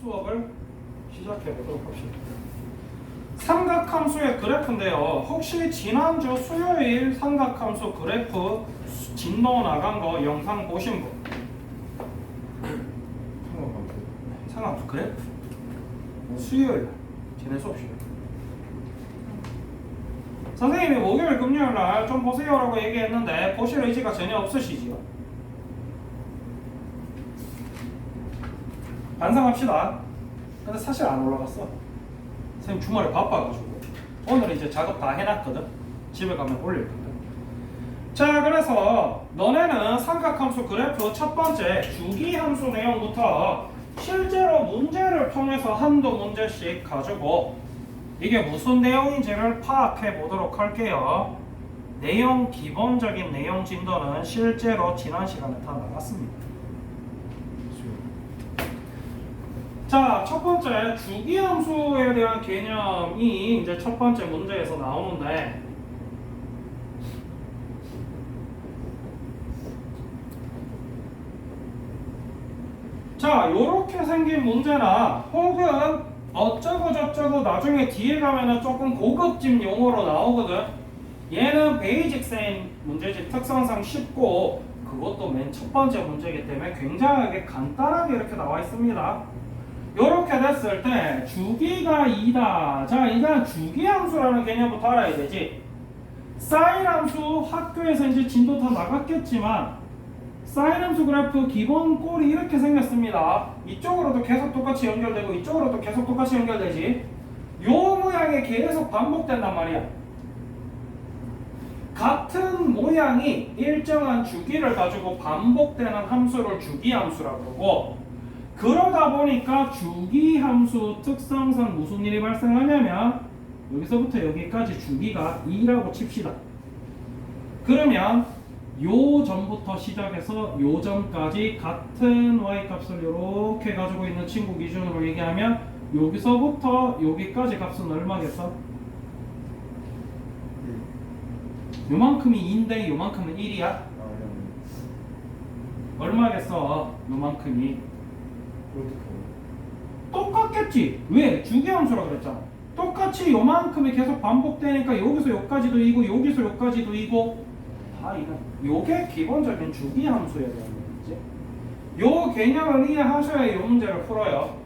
수업을 시작해 보도록 합시다. 삼각함수의 그래프인데요. 혹시 지난주 수요일 삼각함수 그래프 진도 나간 거 영상 보신 분? 삼각함수 그래프 수요일 지난 수업 시간 선생님이 목요일 금요일 날 좀 보세요라고 얘기했는데 보실 의지가 전혀 없으시지요? 반성합시다. 근데 사실 안 올라갔어. 선생님 주말에 바빠가지고 오늘 이제 작업 다 해놨거든. 집에 가면 올릴 건데. 자, 그래서 너네는 삼각함수 그래프 첫 번째 주기함수 내용부터 실제로 문제를 통해서 한두 문제씩 가지고 이게 무슨 내용인지를 파악해 보도록 할게요. 내용, 기본적인 내용 진도는 실제로 지난 시간에 다 나갔습니다. 자, 첫 번째 주기함수에 대한 개념이 이제 첫 번째 문제에서 나오는데, 자, 요렇게 생긴 문제나 혹은 어쩌고 저쩌고 나중에 뒤에 가면은 조금 고급진 용어로 나오거든. 얘는 베이직생 문제집 특성상 쉽고 그것도 맨 첫 번째 문제이기 때문에 굉장하게 간단하게 이렇게 나와 있습니다. 요렇게 됐을 때 주기가 2다. 자, 이건 주기함수라는 개념부터 알아야 되지. 사인함수 학교에서 이제 진도 다 나갔겠지만 사인함수 그래프 기본 꼴이 이렇게 생겼습니다. 이쪽으로도 계속 똑같이 연결되고 이쪽으로도 계속 똑같이 연결되지. 요 모양이 계속 반복된단 말이야. 같은 모양이 일정한 주기를 가지고 반복되는 함수를 주기함수라고 그러고, 그러다 보니까 주기함수 특성상 무슨 일이 발생하냐면 여기서부터 여기까지 주기가 2라고 칩시다. 그러면 요 점부터 시작해서 요 점까지 같은 y값을 이렇게 가지고 있는 친구 기준으로 얘기하면 여기서부터 여기까지 값은 얼마겠어? 요만큼이 2인데 요만큼은 1이야? 얼마겠어? 요만큼이 똑같겠지? 왜? 주기함수라 그랬잖아. 똑같이 요만큼이 계속 반복되니까 여기서 여기까지도 이고 여기서 여기까지도 이고 다 이거. 요게 기본적인 주기함수에 대한 얘기지. 요 개념을 이해하셔야 이 문제를 풀어요.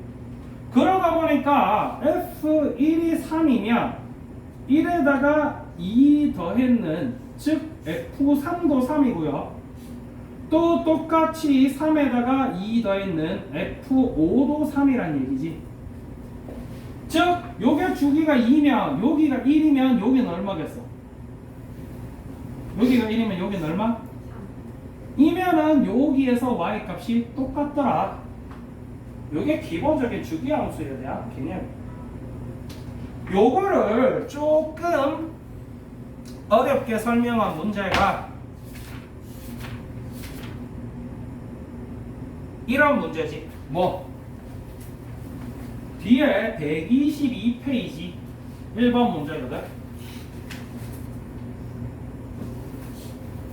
그러다 보니까 F1이 3이면 1에다가 2 더했는 즉 F3도 3이고요. 또 똑같이 3에다가 2 더했는 F5도 3이란 얘기지. 즉 요게 주기가 2면 여기가 1이면 여기는 얼마겠어? 여기가 1이면 여기는 얼마? 2면은 여기에서 y값이 똑같더라. 요게 기본적인 주기함수에 대한 개념. 요거를 조금 어렵게 설명한 문제가 이런 문제지. 뭐? 뒤에 122페이지 1번 문제거든.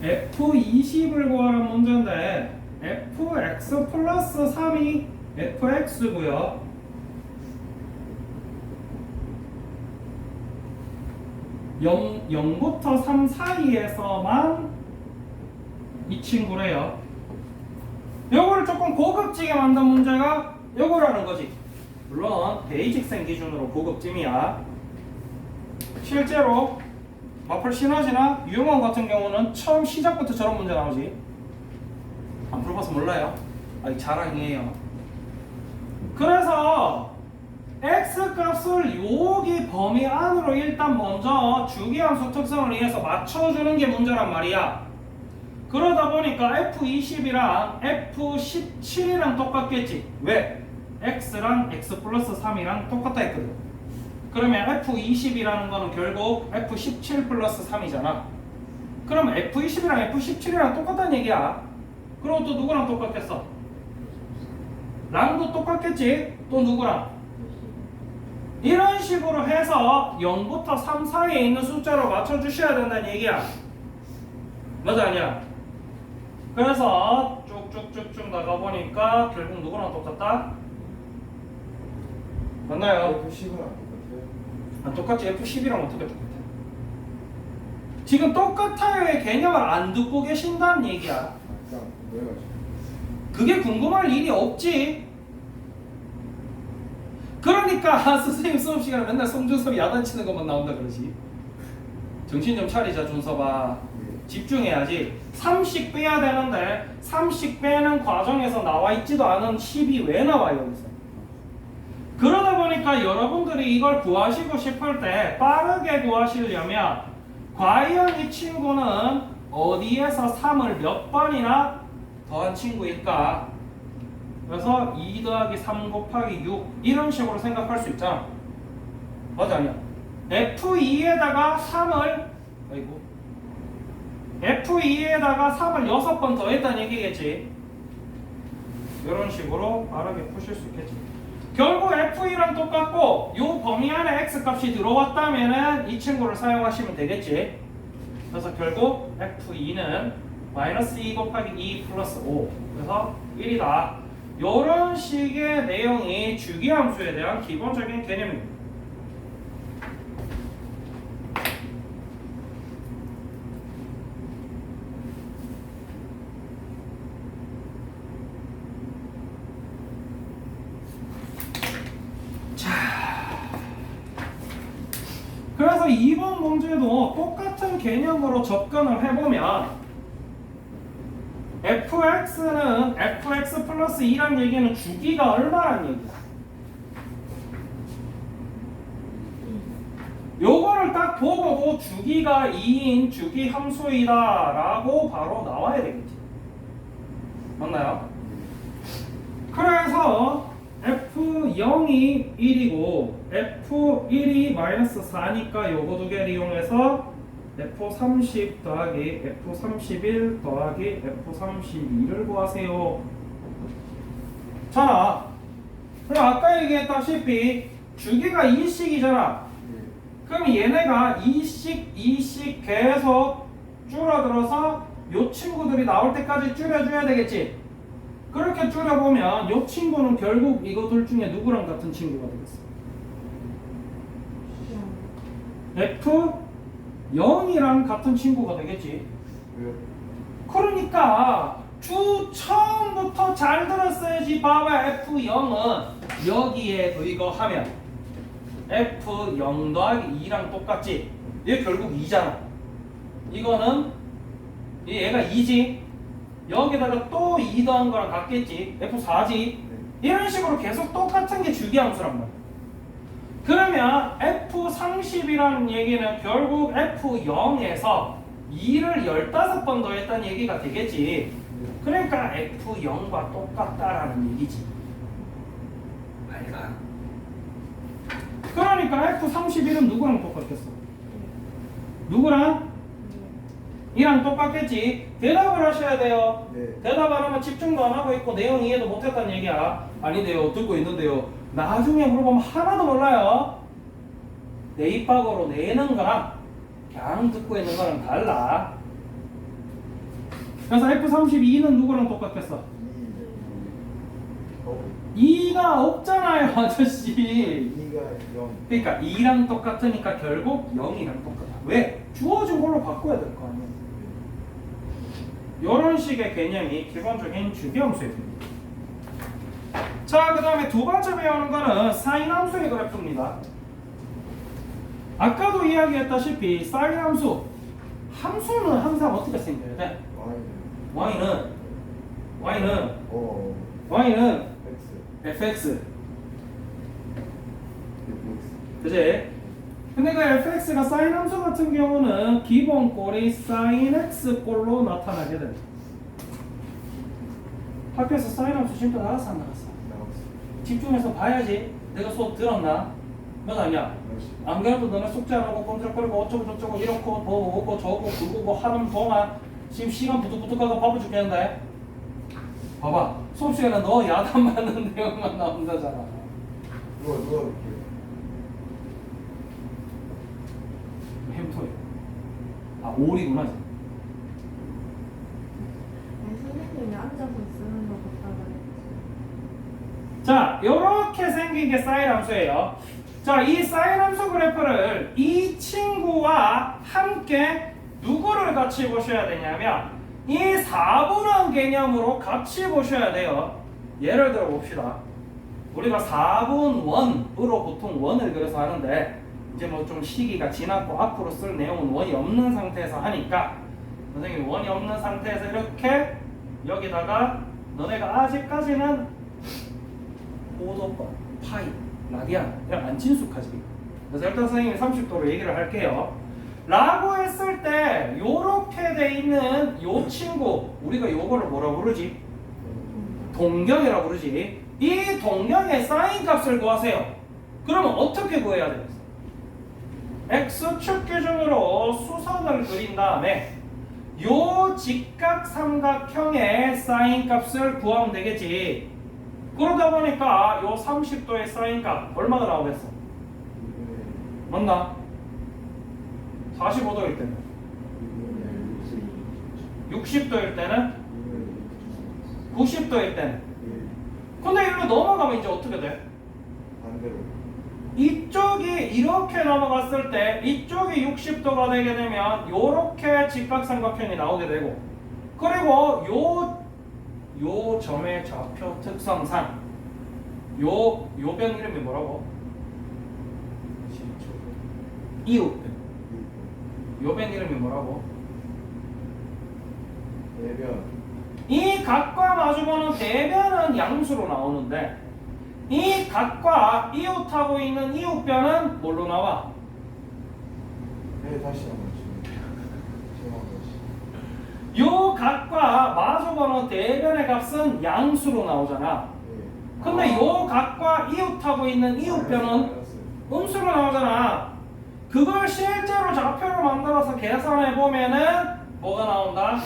F20을 구하는 문제인데 fx 플러스 3이 fx고요. 0부터 3 사이에서만 이 친구래요. 요거를 조금 고급지게 만든 문제가 요거라는 거지. 물론 베이직생 기준으로 고급짐이야. 실제로 마플 시너지나 유용원 같은 경우는 처음 시작부터 저런 문제 나오지. 안 풀어봐서 몰라요. 아직 자랑이에요. 그래서 x값을 여기 범위 안으로 일단 먼저 주기함수 특성을 이해해서 맞춰주는 게 문제란 말이야. 그러다 보니까 F20이랑 F17이랑 똑같겠지. 왜? x랑 x 플러스 3이랑 똑같다 했거든. 그러면 F20이라는 거는 결국 F17 플러스 3이잖아. 그러면 F20이랑 F17이랑 똑같다는 얘기야. 그럼 또 누구랑 똑같겠어? 랑도 똑같겠지? 또 누구랑? 이런 식으로 해서 0부터 3 사이에 있는 숫자로 맞춰주셔야 된다는 얘기야. 맞아 아니야? 그래서 쭉쭉쭉쭉 나가보니까 결국 누구랑 똑같다? 맞나요? F10은 안 똑같아요. 안 똑같지. F10이랑 어떻게 똑같아? 지금 똑같아요의 개념을 안 듣고 계신다는 얘기야. 일단 뭐해가지고. 그게 궁금할 일이 없지. 그러니까 선생님 수업 시간에 맨날 송준섭이 야단치는 것만 나온다 그러지. 정신 좀 차리자 준섭아. 집중해야지. 30 빼야 되는데 30 빼는 과정에서 나와 있지도 않은 10이 왜 나와요 여기서? 그러다 보니까 여러분들이 이걸 구하시고 싶을 때 빠르게 구하시려면 과연 이 친구는 어디에서 3을 몇 번이나 더한 친구일까? 그래서 2 더하기 3 곱하기 6 이런 식으로 생각할 수 있잖아. 맞아 아니야? F2에다가 3을 F2에다가 3을 6번 더했다는 얘기겠지. 이런 식으로 빠르게 푸실 수 있겠지. 결국 F2랑 똑같고 이 범위 안에 X값이 들어왔다면 이 친구를 사용하시면 되겠지. 그래서 결국 F2는 마이너스 2 곱하기 2 플러스 5 그래서 1이다. 이런 식의 내용이 주기함수에 대한 기본적인 개념입니다. 그래서 이번 문제도 똑같은 개념으로 접근을 해보면 fx는 fx 플러스 2란 얘기는 주기가 얼마란 얘기야? 요거를 딱 보고도 주기가 2인 주기 함수이다 라고 바로 나와야 되겠지. 맞나요? 그래서 F0이 1이고 F1이 마이너스 4니까 요거 두 개를 이용해서 F30 더하기 F31 더하기 F32를 구하세요. 자, 그럼 아까 얘기했다시피 주기가 2씩이잖아. 그럼 얘네가 2씩 계속 줄어들어서 요 친구들이 나올 때까지 줄여줘야 되겠지. 그렇게 줄여보면 요 친구는 결국 이거 둘 중에 누구랑 같은 친구가 되겠어? F0이랑 같은 친구가 되겠지. 왜요? 그러니까 주 처음부터 잘 들었어야지. 봐봐. F0은 여기에 의거하면 F0 더하기 2랑 똑같지. 얘 결국 2잖아. 이거는 얘가 2지. 여기다가 또 2 더한 거랑 같겠지. F4지. 이런 식으로 계속 똑같은 게 주기함수란 말이야. 그러면 F30이라는 얘기는 결국 F0에서 2를 15번 더했다는 얘기가 되겠지. 그러니까 F0과 똑같다라는 얘기지. 알가. 그러니까 F31은 누구랑 똑같겠어? 누구랑? 이랑 똑같겠지. 대답을 하셔야 돼요. 네. 대답 안 하면 집중도 안 하고 있고 내용 이해도 못했다는 얘기야. 아닌데요. 듣고 있는데요. 나중에 물어보면 하나도 몰라요. 내 입 밖으로 내는 거랑 그냥 듣고 있는 거랑 달라. 그래서 F32는 누구랑 똑같겠어? 2가 없잖아요, 아저씨. 2가 0. 그러니까 2랑 똑같으니까 결국 0이랑 똑같아. 왜? 주어진 걸로 바꿔야 될 거 아니야. 이런 식의 개념이 기본적인 주기함수에 됩니다. 자, 그 다음에 두 번째 배우는 거는 사인함수의 그래프입니다. 아까도 이야기했다시피 사인함수, 함수는 항상 어떻게 생겨야 돼? y는 fx. 그지? 근데 그 fx가 사인 함수 같은 경우는 기본 꼴이 사인 x 꼴로 나타나게 된다. 학교에서 사인 함수 진짜 나갔어 안 나갔어? 집중해서 봐야지. 내가 수업 들었나? 몇 아니야? 안 그래도 너네 숙제 안 하고 꼼짝거리고 어쩌고 저쩌고 이렇고 뭐 오고 저고 그거고 하는 동안 지금 시간 부득부득하고 바빠 죽겠는데. 봐봐, 수업 시간에 너 야단 맞는 내용만 나온다잖아. 누가 햄토예요. 아, 올이구나. 선생님이 앉아서 쓰는 거 같다고 자, 요렇게 생긴 게 사인 함수예요. 자, 이 사인 함수 그래프를 이 친구와 함께 누구를 같이 보셔야 되냐면 이 4분원 개념으로 같이 보셔야 돼요. 예를 들어 봅시다. 우리가 4분원으로 보통 원을 그려서 하는데 이제 뭐 좀 시기가 지났고 앞으로 쓸 내용은 원이 없는 상태에서 하니까 선생님 원이 없는 상태에서 이렇게 여기다가 너네가 아직까지는 호도법, 파이, 라디안 그냥 안 친숙하지. 그래서 일단 선생님이 30도로 얘기를 할게요. 라고 했을 때 요렇게 돼 있는 요 친구 우리가 요거를 뭐라 부르지? 동경이라고 부르지. 이 동경의 사인 값을 구하세요. 그러면 어떻게 구해야 되겠어? X축 기준으로 수선을 그린 다음에 요 직각 삼각형의 사인 값을 구하면 되겠지. 그러다 보니까 요 30도의 사인 값 얼마가 나오겠어? 맞나? 45도일 때는 60도일 때는 90도일 때는 근데 이리로 넘어가면 이제 어떻게 돼? 반대로. 이쪽이 이렇게 넘어갔을 때 이쪽이 60도가 되게 되면 요렇게 직각삼각형이 나오게 되고 그리고 요 점의 좌표 특성상 요 변 이름이 뭐라고? 이웃변. 요 변 이름이 뭐라고? 대변. 이 각과 마주보는 대변은 양수로 나오는데 이 각과 이웃하고 있는 이웃변은 뭘로 나와? 네, 다시 한번 다시. 요 각과 마주보는 대변의 값은 양수로 나오잖아. 근데 요 각과 이웃하고 있는 이웃변은 음수로 나오잖아. 그걸 실제로 좌표로 만들어서 계산해 보면은 뭐가 나온다?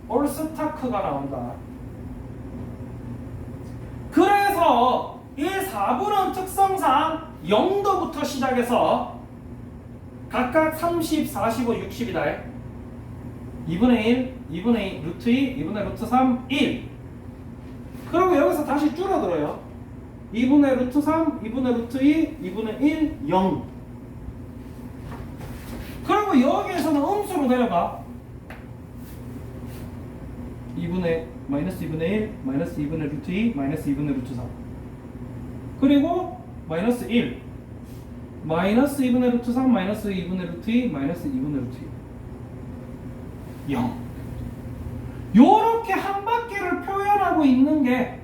올스타크가 나온다. 그래서 이 4분원 특성상 0도부터 시작해서 각각 30, 45, 60이다. 2분의 1, 2분의 2, 루트 2, 2분의 루트 3, 1. 그리고 여기서 다시 줄어들어요. 2분의 루트 3, 2분의 루트 2, 2분의 1, 0. 그리고 여기에서는 음수로 내려가. 2분의 마이너스 2분의 1, 마이너스 2분의 루트 2, 마이너스 2분의 루트 3. 그리고 마이너스 1, 마이너스 2분의 루트 3, 마이너스 2분의 루트 2, 마이너스 2분의 루트 2. 0. 요렇게 한 바퀴를 표현하고 있는 게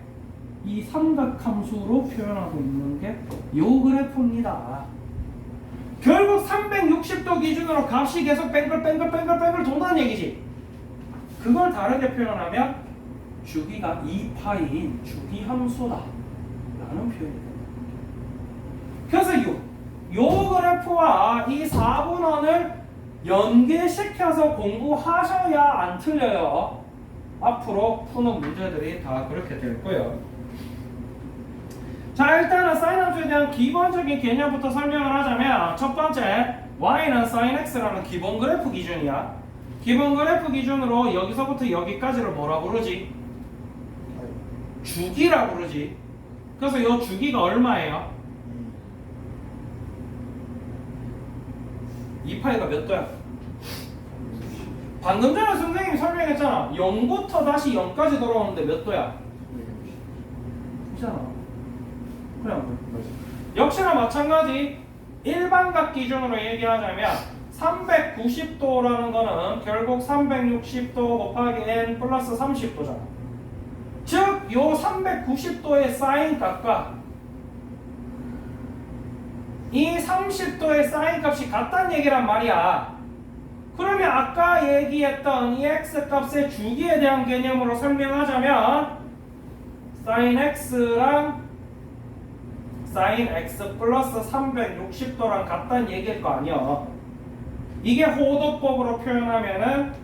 이 삼각함수로 표현하고 있는 게 요 그래프입니다. 결국 360도 기준으로 값이 계속 뱅글뱅글 돈다는 얘기지. 그걸 다르게 표현하면 주기가 2파인 주기함수다 라는 표현이 됩니다. 그래서 요 그래프와 이 4분원을 연계시켜서 공부하셔야 안 틀려요. 앞으로 푸는 문제들이 다 그렇게 될 거예요. 자, 일단은 사인 함수에 대한 기본적인 개념부터 설명을 하자면 첫 번째, y는 sin x라는 기본 그래프 기준이야. 기본 그래프 기준으로 여기서부터 여기까지를 뭐라 부르지? 주기라 부르지. 그래서 이 주기가 얼마예요? 2파이가 몇 도야? 방금 전에 선생님이 설명했잖아. 0부터 다시 0까지 돌아오는데 몇 도야? 있잖아. 그래, 역시나 마찬가지. 일반각 기준으로 얘기하자면 390도라는 거는 결국 360도 곱하기 n 플러스 30도잖아. 즉, 요 390도의 사인 값과 이 30도의 사인 값이 같다는 얘기란 말이야. 그러면 아까 얘기했던 이 x 값의 주기에 대한 개념으로 설명하자면 sin x랑 sin x 플러스 360도랑 같다는 얘기일 거 아니야. 이게 호도법으로 표현하면은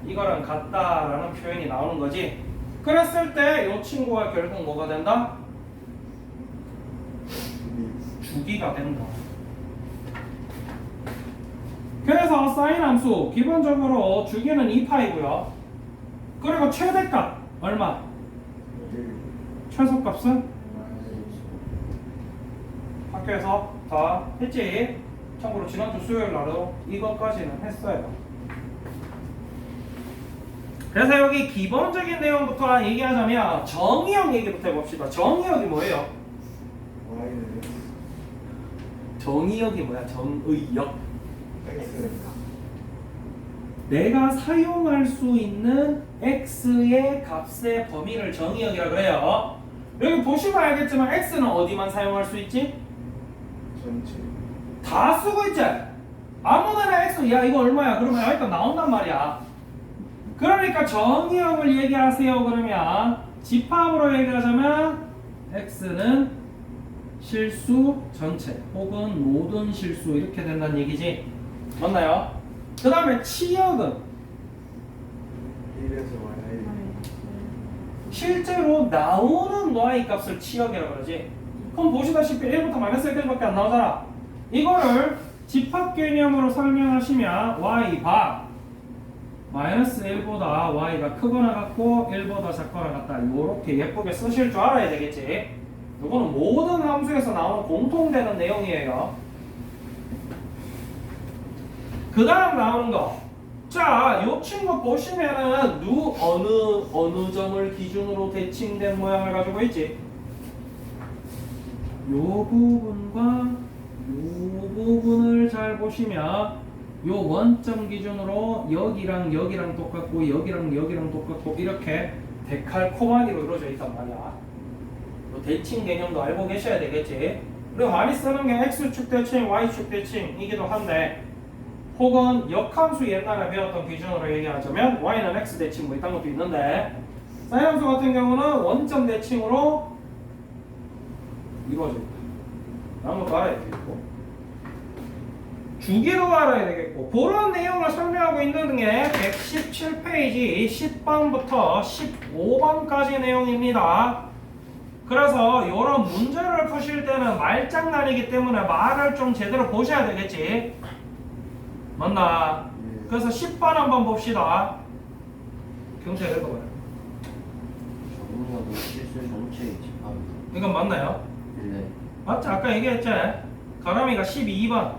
이거랑 같다라는 표현이 나오는 거지. 그랬을 때 이 친구가 결국 뭐가 된다? 주기가 된다. 그래서 사인 함수 기본적으로 주기는 2파이고요. 그리고 최대값 얼마? 최소값은 Y 학교에서 다 했지? 참고로 지난주 수요일 날도 이것까지는 했어요. 그래서 여기 기본적인 내용부터 얘기하자면 정의역 얘기부터 해봅시다. 정의역이 뭐예요? Y는 정의역이 뭐야? 정의역. X 내가 사용할 수 있는 x의 값의 범위를 정의역이라 그래요. 여기 보시면 알겠지만 x는 어디만 사용할 수 있지? 전체 다 쓰고 있지? 아무데나 x, 야 이거 얼마야? 그러면 일단 나온단 말이야. 그러니까 정의역을 얘기하세요. 그러면 집합으로 얘기하자면 x는 실수 전체 혹은 모든 실수 이렇게 된다는 얘기지. 맞나요? 그 다음에 치역은 1에서 Y 실제로 나오는 y 값을 치역이라고 그러지. 그럼 보시다시피 1부터 마이너스 1까지밖에 안 나오잖아. 이거를 집합 개념으로 설명하시면 y 바 마이너스 1보다 y가 크거나 같고 1보다 작거나 같다. 이렇게 예쁘게 쓰실 줄 알아야 되겠지. 이거는 모든 함수에서 나오는 공통되는 내용이에요. 그 다음 나오는 거. 자, 요 친구 보시면은 어느 점을 기준으로 대칭된 모양을 가지고 있지. 요 부분과 요 부분을 잘 보시면 요 원점 기준으로 여기랑 여기랑 똑같고 여기랑 여기랑 똑같고 이렇게 데칼코마니로 이루어져 있단 말이야. 요 대칭 개념도 알고 계셔야 되겠지. 그리고 많이 쓰는 게 x축 대칭, y축 대칭이기도 한데, 혹은 역함수 옛날에 배웠던 기준으로 얘기하자면 y는 x 대칭 뭐 이딴 것도 있는데, 사인함수 같은 경우는 원점 대칭으로 이루어져 있다. 라는 것도 알아야 되겠고, 주기도 알아야 되겠고, 그런 내용을 설명하고 있는 게 117페이지 10번부터 15번까지 내용입니다. 그래서 이런 문제를 푸실 때는 말장난이기 때문에 말을 좀 제대로 보셔야 되겠지. 맞나? 그래서 10번 한번 봅시다. 경찰 읽어봐요. 정의역은 실수 전체의 집합이다. 이건 맞나요? 네. 맞지? 아까 얘기했지? 가람이가 12번.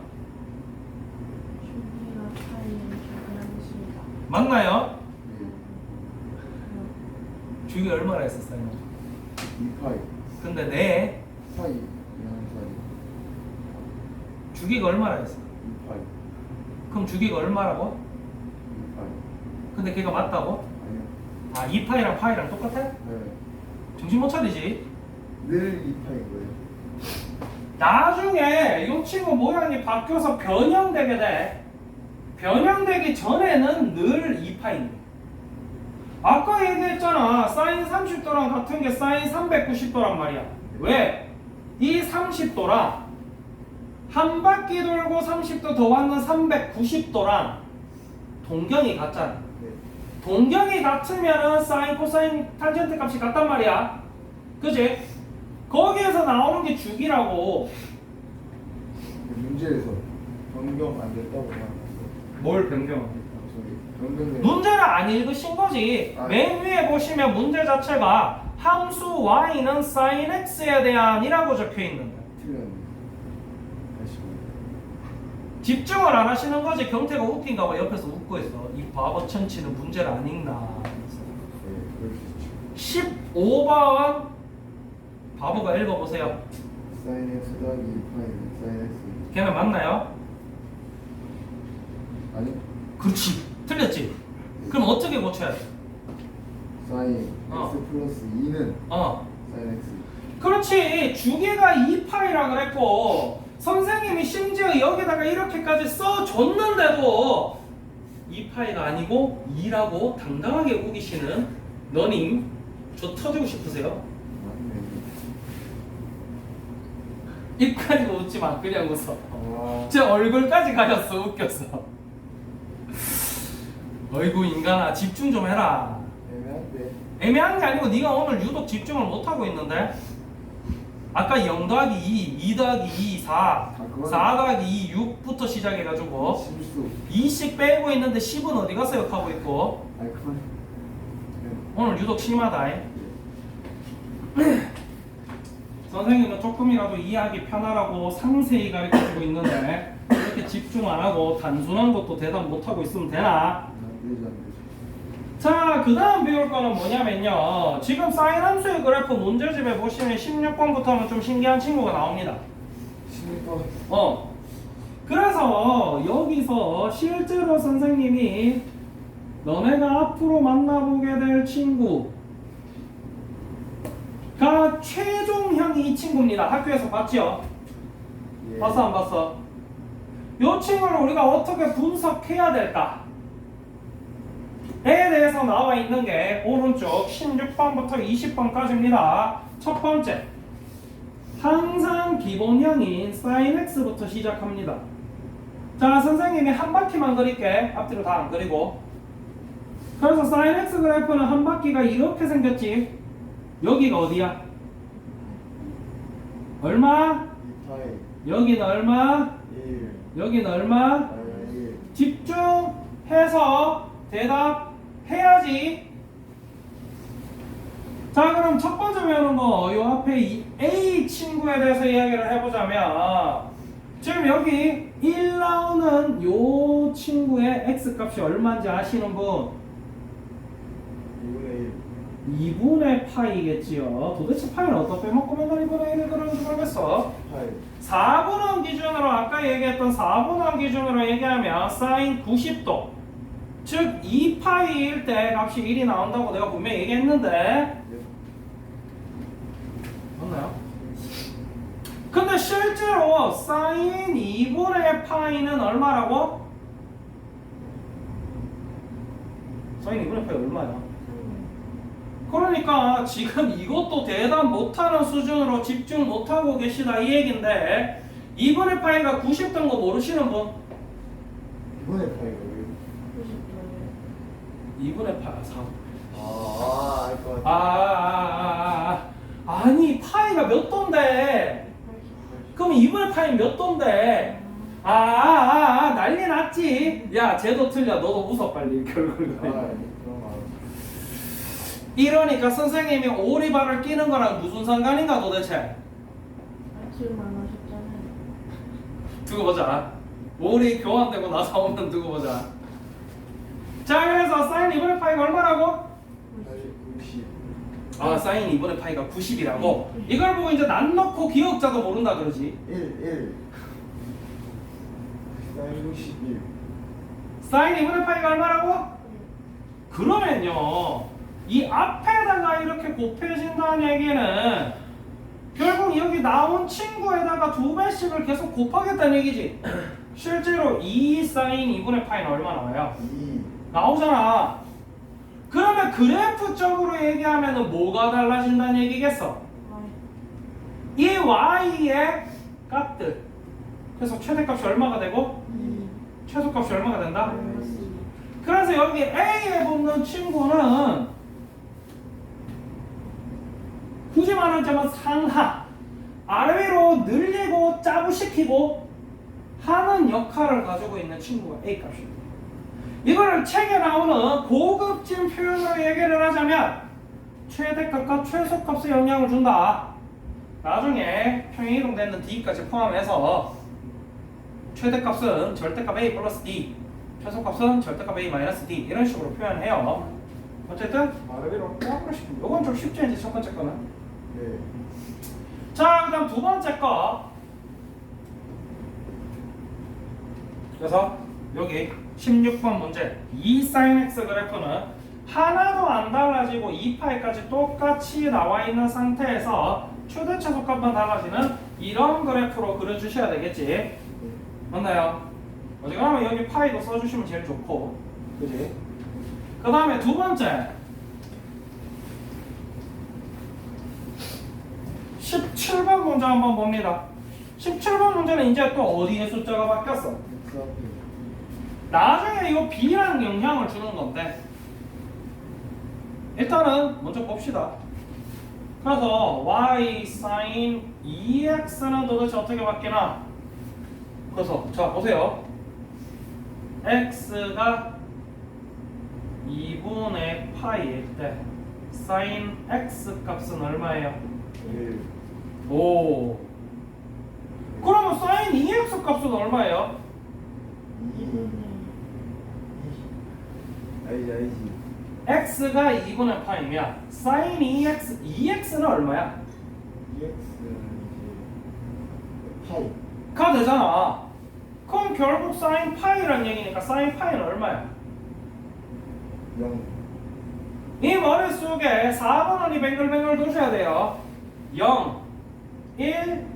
맞나요? 주기 얼마나 했었어요? 2파이 근데 네 파이 이항사리 주기가 얼마나 했어? 2파이 그럼 주기가 얼마라고? 2파이 근데 걔가 맞다고? 아니요 아 2파이랑 파이랑 똑같아? 네 정신 못 차리지? 늘 2파인 거예요 나중에 이 친구 모양이 바뀌어서 변형되게 돼. 변형되기 전에는 늘 2파인 거야. 아까 얘기했잖아. 사인 30도랑 같은 게 사인 390도란 말이야. 왜? 이 30도랑 한 바퀴 돌고 30도 더하는 390도랑 동경이 같잖아. 네 동경이 같으면은 사인, 코사인, 탄젠트 값이 같단 말이야. 그지? 거기에서 나오는 게 주기라고. 문제에서 변경 안 됐다고 말했어요 뭘 변경합니까? 저기 변경된 문제를 안 읽으신 거지. 아. 맨 위에 보시면 문제 자체가 함수 y는 sin x에 대한이라고 적혀 있는 거야. 틀렸네 다시 집중을 안 하시는 거지. 경태가 웃긴가 봐. 옆에서 웃고 있어. 이 바보 천치는 문제를 안 읽나. 네 그럴 수 있죠 15번 바보가 읽어보세요. 사인 X 더하기 2파이는 사인 X 걔는 맞나요? 아니 그렇지. 틀렸지? 그럼 어떻게 고쳐야 돼? 사인 어. X 플러스 2는 어. 사인 X 그렇지. 주기가 2파이라 그랬고 선생님이 심지어 여기다가 이렇게까지 써줬는데도 2파이가 아니고 2라고 당당하게 우기시는 너님, 저 터지고 싶으세요? 맞네 입 가리고 웃지 마. 그냥 웃어. 아 제 얼굴까지 가렸어. 웃겼어. 어이구 인간아, 집중 좀 해라. 애매한데 애매한 게 아니고 네가 오늘 유독 집중을 못하고 있는데. 아까 0 더하기 2, 2 더하기 2, 4, 그건- 4 더하기 2, 6부터 시작해가지고 실수 2씩 빼고 있는데 10은 어디 가서 역하고 있고. 아니 그만 오늘 유독 심하다. 잉? 선생님은 조금이라도 이해하기 편하라고 상세히 가르쳐주고 있는데 이렇게 집중 안 하고 단순한 것도 대답 못 하고 있으면 되나? 안 되지 안 되지. 자, 그 다음 배울 거는 뭐냐면요. 지금 사인 함수의 그래프 문제집에 보시면 16번부터는 좀 신기한 친구가 나옵니다. 16번. 그래서 여기서 실제로 선생님이 너네가 앞으로 만나보게 될 친구가 최종형이 이 친구입니다. 학교에서 봤죠? 예. 봤어 안 봤어? 이 친구를 우리가 어떻게 분석해야 될까? 에 대해서 나와 있는 게 오른쪽 16번부터 20번까지입니다. 첫 번째, 항상 기본형인 sin x부터 시작합니다. 자, 선생님이 한 바퀴만 그릴게. 앞뒤로 다 안 그리고. 그래서 sin x 그래프는 한 바퀴가 이렇게 생겼지. 여기가 어디야? 얼마? 2파이 여기는 얼마? 1 여기는 얼마? 1 집중해서 대답해야지. 자, 그럼 첫 번째 배우는 거, 요 앞에 이 A 친구에 대해서 이야기를 해보자면, 지금 여기 1 나오는 요 친구의 X 값이 얼마인지 아시는 분? 2분의 1 2분의 파이겠지요. 도대체 파이는 어떻게 빼먹고 맨날 2분의 1을 그러는지 모르겠어. 파이 4분원 기준으로 아까 얘기했던 4분원 기준으로 얘기하면 사인 90도, 즉 2파이일 때 값이 1이 나온다고 내가 분명히 얘기했는데 맞나요? 근데 실제로 사인 2분의 파이는 얼마라고? 사인 2분의 파이 얼마야? 그러니까 지금 이것도 대답 못하는 수준으로 집중 못하고 계시다 이 얘긴데 2분의 파이가 90 된 거 모르시는 분? 2분의 파이가 왜 2분의 파이 4. 알 것 같아. 아니 파이가 몇 도인데? 그럼 2분의 파이 몇 도인데? 난리 났지. 야, 쟤도 틀려. 너도 웃어 빨리. 결국은. 그런 거 이러니까 선생님이 오리발을 끼는 거랑 무슨 상관인가 도대체? 지금 안 하셨잖아요. 두고 보자. 오리 교환되고 나서 오면 두고 보자. 자, 그래서 사인 2분의 파이가 얼마라고? 90 사인 2분의 파이가 90이라고? 이걸 보고 이제 난 넣고 기억자도 모른다 그러지. 1 사인 61 사인 2분의 파이가 얼마라고? 그러면요, 이 앞에다가 이렇게 곱해진다는 얘기는 결국 여기 나온 친구에다가 2배씩을 계속 곱하겠다는 얘기지. 실제로 2 사인 2분의 파이는 얼마 나와요? 2 나오잖아. 그러면 그래프적으로 얘기하면 뭐가 달라진다는 얘기겠어? 이 y의 값들. 그래서 최대값이 얼마가 되고 최소값이 얼마가 된다? 그래서 여기 A에 붙는 친구는 굳이 말하자면 상하, 아래로 늘리고 짜부시키고 하는 역할을 가지고 있는 친구가 A 값입니다. 이거를 책에 나오는 고급진 표현으로 얘기를 하자면 최대값과 최소값에 영향을 준다. 나중에 평행 이동되는 D까지 포함해서 최대값은 절대값 A 플러스 D, 최소값은 절대값 A 마이너스 D 이런 식으로 표현해요. 어쨌든 아래로 쫙 시킵니다. 이건 좀 쉽죠 이제 첫 번째 거는. 네. 자, 그다음 두 번째 거. 그래서 여기 16번 문제 2 sin x 그래프는 하나도 안 달라지고 2파이까지 똑같이 나와 있는 상태에서 최대 최소값만 달라지는 이런 그래프로 그려주셔야 되겠지. 맞나요? 어지간하면 여기 파이도 써주시면 제일 좋고, 그지? 그 다음에 두 번째 17번 문제 한번 봅니다. 17번 문제는 이제 또 어디에 숫자가 바뀌었어? X 앞에 나중에 이거 B랑 영향을 주는 건데 일단은 먼저 봅시다. 그래서 y sin 2x는 도대체 어떻게 바뀌나? 그래서 자 보세요. x가 2분의 파이일 때 sin x 값은 얼마예요? 1 오. 그러면 sin 2x 값은 얼마예요? 2알지. x가 2분의 파이면 sin 2x는 얼마야? 2x는 이제 파이. 가 되잖아. 그럼 결국 sin 파이란 얘기니까 sin 파이는 얼마야? 0. 이 머릿속에 4번원이 뱅글뱅글 도셔야 돼요. 0, 1,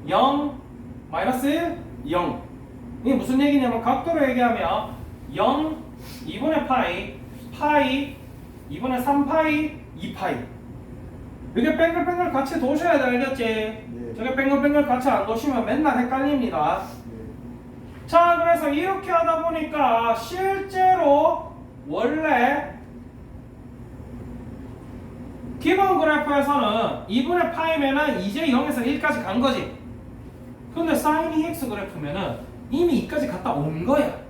0, 마이너스 1, 0. 이게 무슨 얘기냐면 각도로 얘기하면 0, 2분의 파이, 파이, 2분의 3파이, 2파이. 이게 뱅글뱅글 같이 도셔야 돼, 알겠지? 네. 저게 뱅글뱅글 같이 안 도시면 맨날 헷갈립니다. 네. 자, 그래서 이렇게 하다 보니까 실제로 원래 기본 그래프에서는 2분의 파이면은 이제 0에서 1까지 간 거지. 근데 sin 2x 그래프면은 이미 2까지 갔다 온 거야.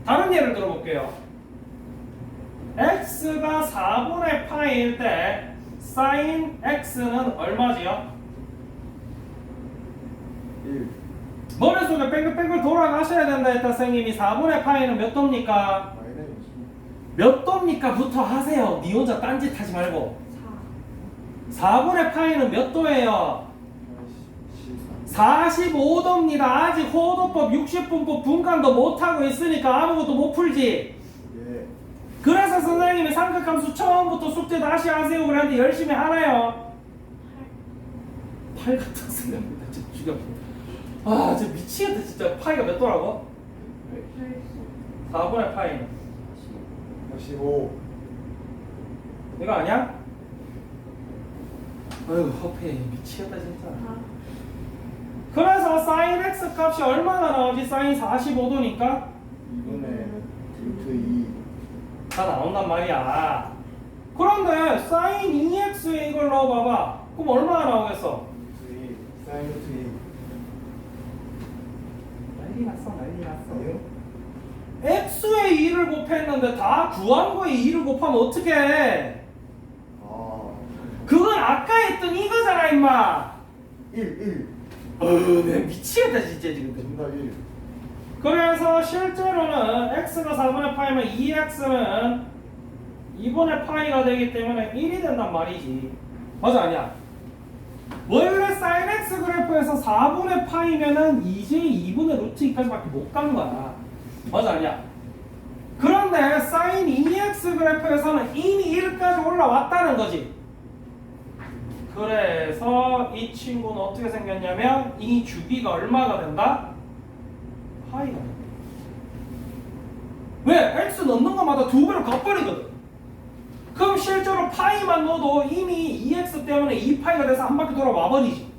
다른 예를 들어볼게요. x가 4분의 파이일 때 sin x는 얼마지요? 1. 머릿속에 뺑글뺑글 돌아가셔야 된다 했다 선생님이. 4분의 파이는 몇 도입니까? 마이너스 몇 도입니까? 부터 하세요. 니 혼자 딴짓 하지 말고. 4. 4분의 파이는 몇 도예요? 14. 45도입니다. 아직 호도법 60분법 분간도 못하고 있으니까 아무것도 못 풀지. 예. 그래서 선생님이 삼각함수 처음부터 숙제 다시 하세요 그랬는데 열심히 하나요? 8 같은 생각입니다. 진짜 죽여. 아 진짜 미치겠다 진짜. 파이가 몇 도라고? 4분의 파이는 45. 이거 아니야? 아유 허페 미치겠다 진짜. 그래서 sin x 값이 얼마나 나오지? sin 45도니까 2분의 루트 2. 다 나온단 말이야. 그런데 sin 2x에 이걸 넣어봐봐. 그럼 얼마나 나오겠어? 루트 2. 사인 루트 2. 난리 났어 난리 났어. 아니요? x에 2를 곱했는데 다 구한 거에 2를 곱하면 어떡해? 아. 그건 아까 했던 이거잖아 임마. 1. 내가 미치겠다 진짜 지금. 정답 1. 그래서 실제로는 x가 4분의 파이면 2x는 2분의 파이가 되기 때문에 1이 된단 말이지. 맞아 아니야? 원래 sin x 그래프에서 4분의 파이면은 이제 2분의 루트 2까지밖에 못 간 거야. 맞아 아니야? 그런데 sin 2x 그래프에서는 이미 1까지 올라왔다는 거지. 그래서 이 친구는 어떻게 생겼냐면 이 주기가 얼마가 된다? 파이가 된다. 왜? x 넣는 것마다 2배로 갚버리거든. 그럼 실제로 파이만 넣어도 이미 2x 때문에 2파이가 돼서 한 바퀴 돌아와 버리지.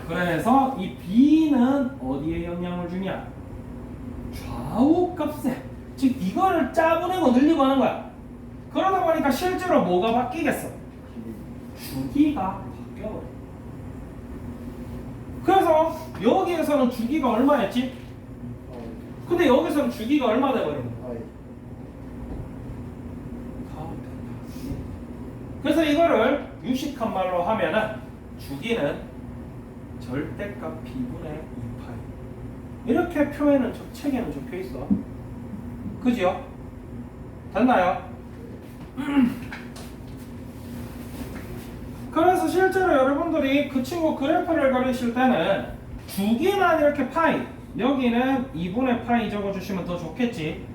그래서 이 b는 어디에 영향을 주냐? 좌우 값에. 즉 이거를 짜보내고 늘리고 하는 거야. 그러다 보니까 실제로 뭐가 바뀌겠어? 주기가 바뀌어버려. 그래서 여기에서는 주기가 얼마였지? 근데 여기서는 주기가 얼마 돼버리는 거야? 파이. 그래서 이거를 유식한 말로 하면은 주기는 절대값 b분의 2파이. 이렇게 표에는 책에는 적혀 있어. 그죠? 됐나요? 그래서 실제로 여러분들이 그 친구 그래프를 그리실 때는 주기만 이렇게 파이, 여기는 2분의 파이 적어주시면 더 좋겠지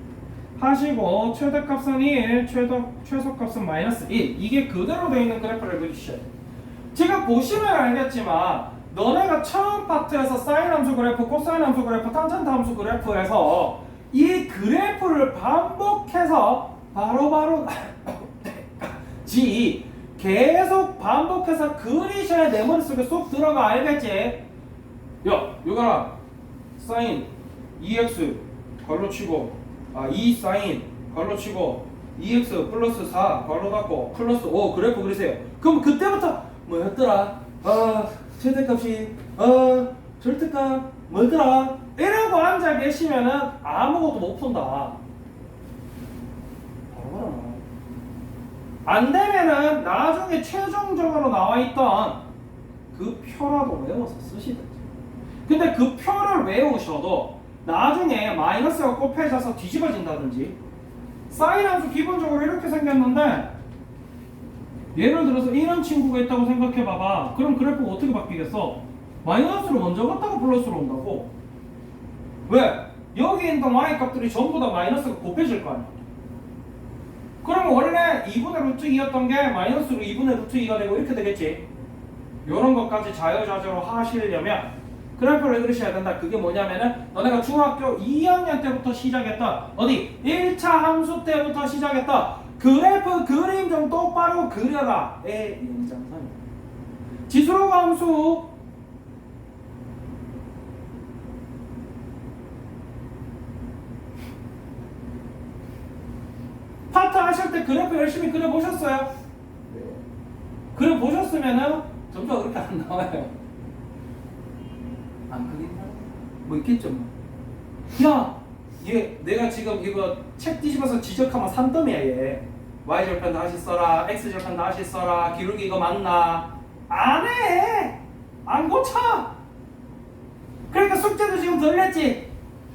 하시고, 최대값은 1, 최소값은 마이너스 1, 이게 그대로 되어 있는 그래프를 그리셔야 돼. 지금 보시면 알겠지만 너네가 처음 파트에서 사인 함수 그래프, 코사인 함수 그래프, 탄젠트 함수 그래프에서 이 그래프를 반복해서 바로바로 지 계속 반복해서 그리셔야 내 머릿속에 쏙 들어가. 알겠지? 야, 요거라 사인 2x 괄로 치고 2 사인 괄로 치고 2x 플러스 4 괄로 닫고 플러스 5 그래프 그리세요. 그럼 그때부터 뭐였더라? 최대값이 절대값 뭐였더라? 이러고 앉아 계시면은 아무것도 못 푼다. 바로 안 되면은 나중에 최종적으로 나와 있던 그 표라도 외워서 쓰시든지. 근데 그 표를 외우셔도 나중에 마이너스가 곱해져서 뒤집어진다든지. 사인 함수 기본적으로 이렇게 생겼는데 예를 들어서 이런 친구가 있다고 생각해 봐봐. 그럼 그래프가 어떻게 바뀌겠어? 마이너스로 먼저 갔다가 플러스로 온다고. 왜? 여기 있는 y 값들이 전부 다 마이너스가 곱해질 거 아니야. 그러면 원래 2분의 루트 2였던 게 마이너스로 2분의 루트 2가 되고 이렇게 되겠지. 요런 것까지 자유자재로 하시려면 그래프를 그리셔야 된다. 그게 뭐냐면은 너네가 중학교 2학년 때부터 시작했던 어디 1차 함수 때부터 시작했던 그래프 그림 좀 똑바로 그려라. 의 연장선이야. 지수로 함수 파트 하실 때 그래프 열심히 그려보셨어요? 네. 그려보셨으면은 점수가 그렇게 안 나와요. 안 그린다? 뭐 있겠죠 뭐. 야! 얘 내가 지금 이거 책 뒤집어서 지적하면 산더미야 얘. Y절편 다시 써라, X절편 다시 써라, 기울기 이거 맞나? 안 해! 안 고쳐! 그러니까 숙제도 지금 덜 냈지?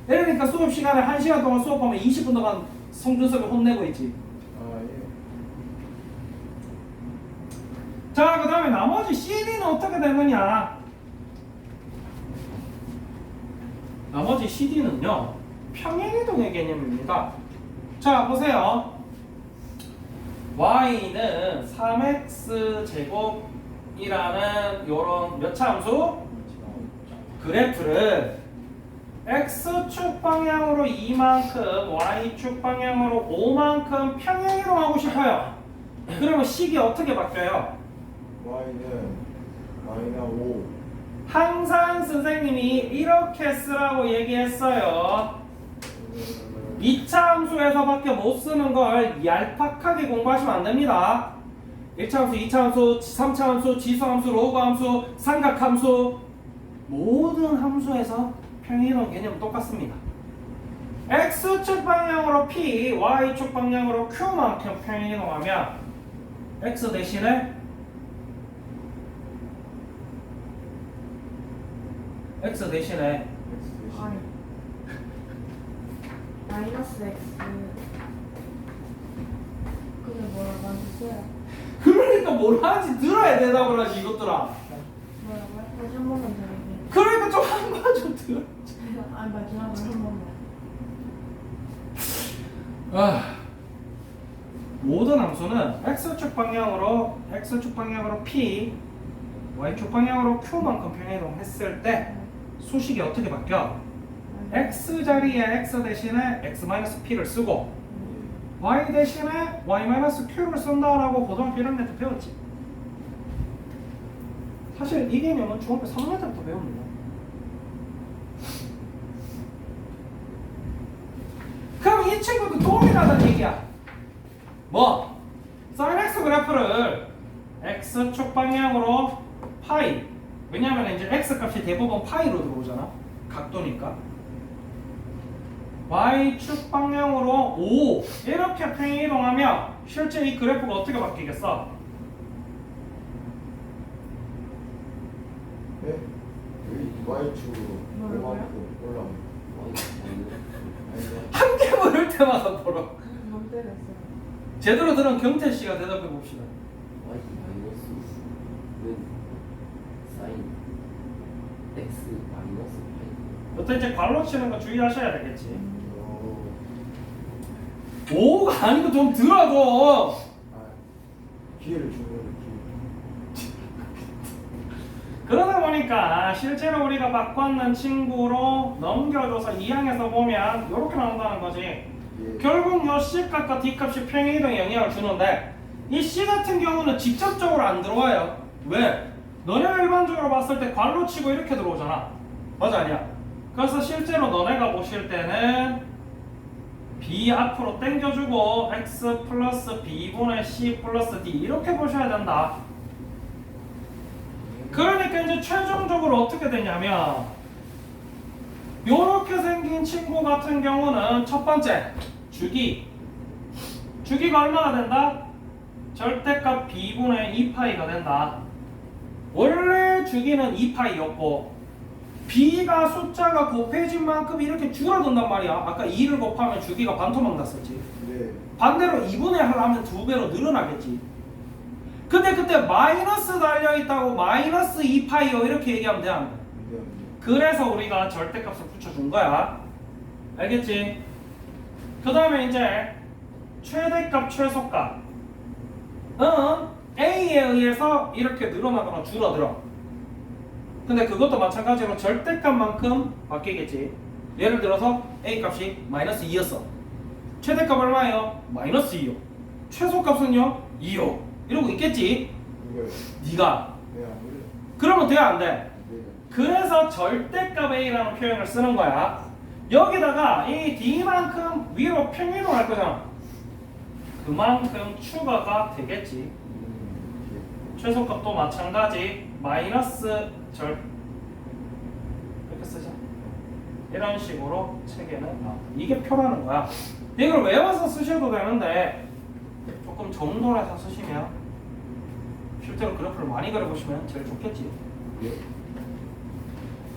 이러니까 수업 시간에 1시간 동안 수업하면 20분 동안 송준섭이 혼내고 있지. 아, 예. 자, 그 다음에 나머지 CD는 어떻게 되느냐? 나머지 CD는요, 평행이동의 개념입니다. 자, 보세요. Y는 3x 제곱이라는 요런 몇 차 함수? 그래프를 X축 방향으로 2만큼, Y축 방향으로 5만큼 평행이동하고 싶어요. 그러면 식이 어떻게 바뀌어요? Y는 마이너스 5. 항상 선생님이 이렇게 쓰라고 얘기했어요. 2차 함수에서밖에 못 쓰는 걸 얄팍하게 공부하시면 안 됩니다. 1차 함수, 2차 함수, 3차 함수, 지수 함수, 로그 함수, 삼각 함수 모든 함수에서 평행이동 개념은 똑같습니다. X축 방향으로 P, Y축 방향으로 Q만큼 평행이동하면 X 대신에 X 대신에 아니. 마이너스 X. 그게 뭐라고 하셨어요? 그러니까 뭘 하는지 들어야 대답을 하지 이것들아. 뭐라고요? 다시 한 번만 더 얘기해. 그러니까 좀 한번 좀 들어. 아, 마지막으로 한 번만. 모든 함수는 X축 방향으로 P, Y축 방향으로 Q만큼 평행이동 했을 때 수식이 어떻게 바뀌어? X 자리에 X 대신에 X-P를 쓰고 Y 대신에 Y-Q를 쓴다라고 고등학교 1학년 때 배웠지. 사실 이 개념은 중학교 3학년 때부터 배웁니다. 그럼 이 친구도 도움이라는 얘기야. 뭐? sin x 그래프를 x축 방향으로 파이. 왜냐하면 이제 x 값이 대부분 파이로 들어오잖아. 각도니까. y축 방향으로 5 이렇게 평행이동하면 실제 이 그래프가 어떻게 바뀌겠어? 네? 여기 Y축으로 뭐라고요? 5만큼 올라옵니다. 한 개 물을 때마다 보러. 뭔 때렸어요? 제대로 들은 경태 씨가 대답해 봅시다. Y 마이너스는 사인 x 마이너스 파이. 어떤 이제 괄호 치는 거 주의하셔야 되겠지. 어, 5가 아니고 좀 들어줘. 아, 기회를 주는 기회. 그러다 보니까 실제로 우리가 바꿨는 친구로 넘겨줘서 2항에서 보면 이렇게 나온다는 거지. 예. 결국 요 C값과 D값이 평행이동에 영향을 주는데 이 C 같은 경우는 직접적으로 안 들어와요. 왜? 너네가 일반적으로 봤을 때 괄호 치고 이렇게 들어오잖아. 맞아 아니야? 그래서 실제로 너네가 보실 때는 B 앞으로 당겨주고 X 플러스 B분의 C 플러스 D 이렇게 보셔야 된다. 그러니까 이제 최종적으로 어떻게 되냐면 요렇게 생긴 친구 같은 경우는 첫 번째 주기가 얼마나 된다? 절대값 b분의 2파이가 된다. 원래 주기는 2파이였고 b가 숫자가 곱해진 만큼 이렇게 줄어든단 말이야. 아까 2를 곱하면 주기가 반토막 났었지. 네. 반대로 2분의 1을 하면 2배로 늘어나겠지. 근데 그때 마이너스 달려있다고 마이너스 2파이요 이렇게 얘기하면 돼, 안 돼? 네. 그래서 우리가 절대값을 붙여준 거야. 알겠지? 그 다음에 이제 최대값, 최소값. A에 의해서 이렇게 늘어나거나 줄어들어. 근데 그것도 마찬가지로 절대값만큼 바뀌겠지. 예를 들어서 A 값이 마이너스 2였어. 최대값 얼마예요? 마이너스 2요. 최소값은요? 2요. 이러고 있겠지? 이거요. 네가. 네, 안 그래요. 그러면 돼, 안 돼? 네. 그래서 절대값 A라는 표현을 쓰는 거야. 여기다가 이 D만큼 위로 평이동할 거잖아. 그만큼 추가가 되겠지. 최소값도 마찬가지. 마이너스 절 이렇게 쓰자. 이런 식으로 책에는 이게 표라는 거야. 이걸 외워서 쓰셔도 되는데 조금 정돈해서 쓰시면 실제로 그래프를 많이 그려보시면 제일 좋겠지. 예.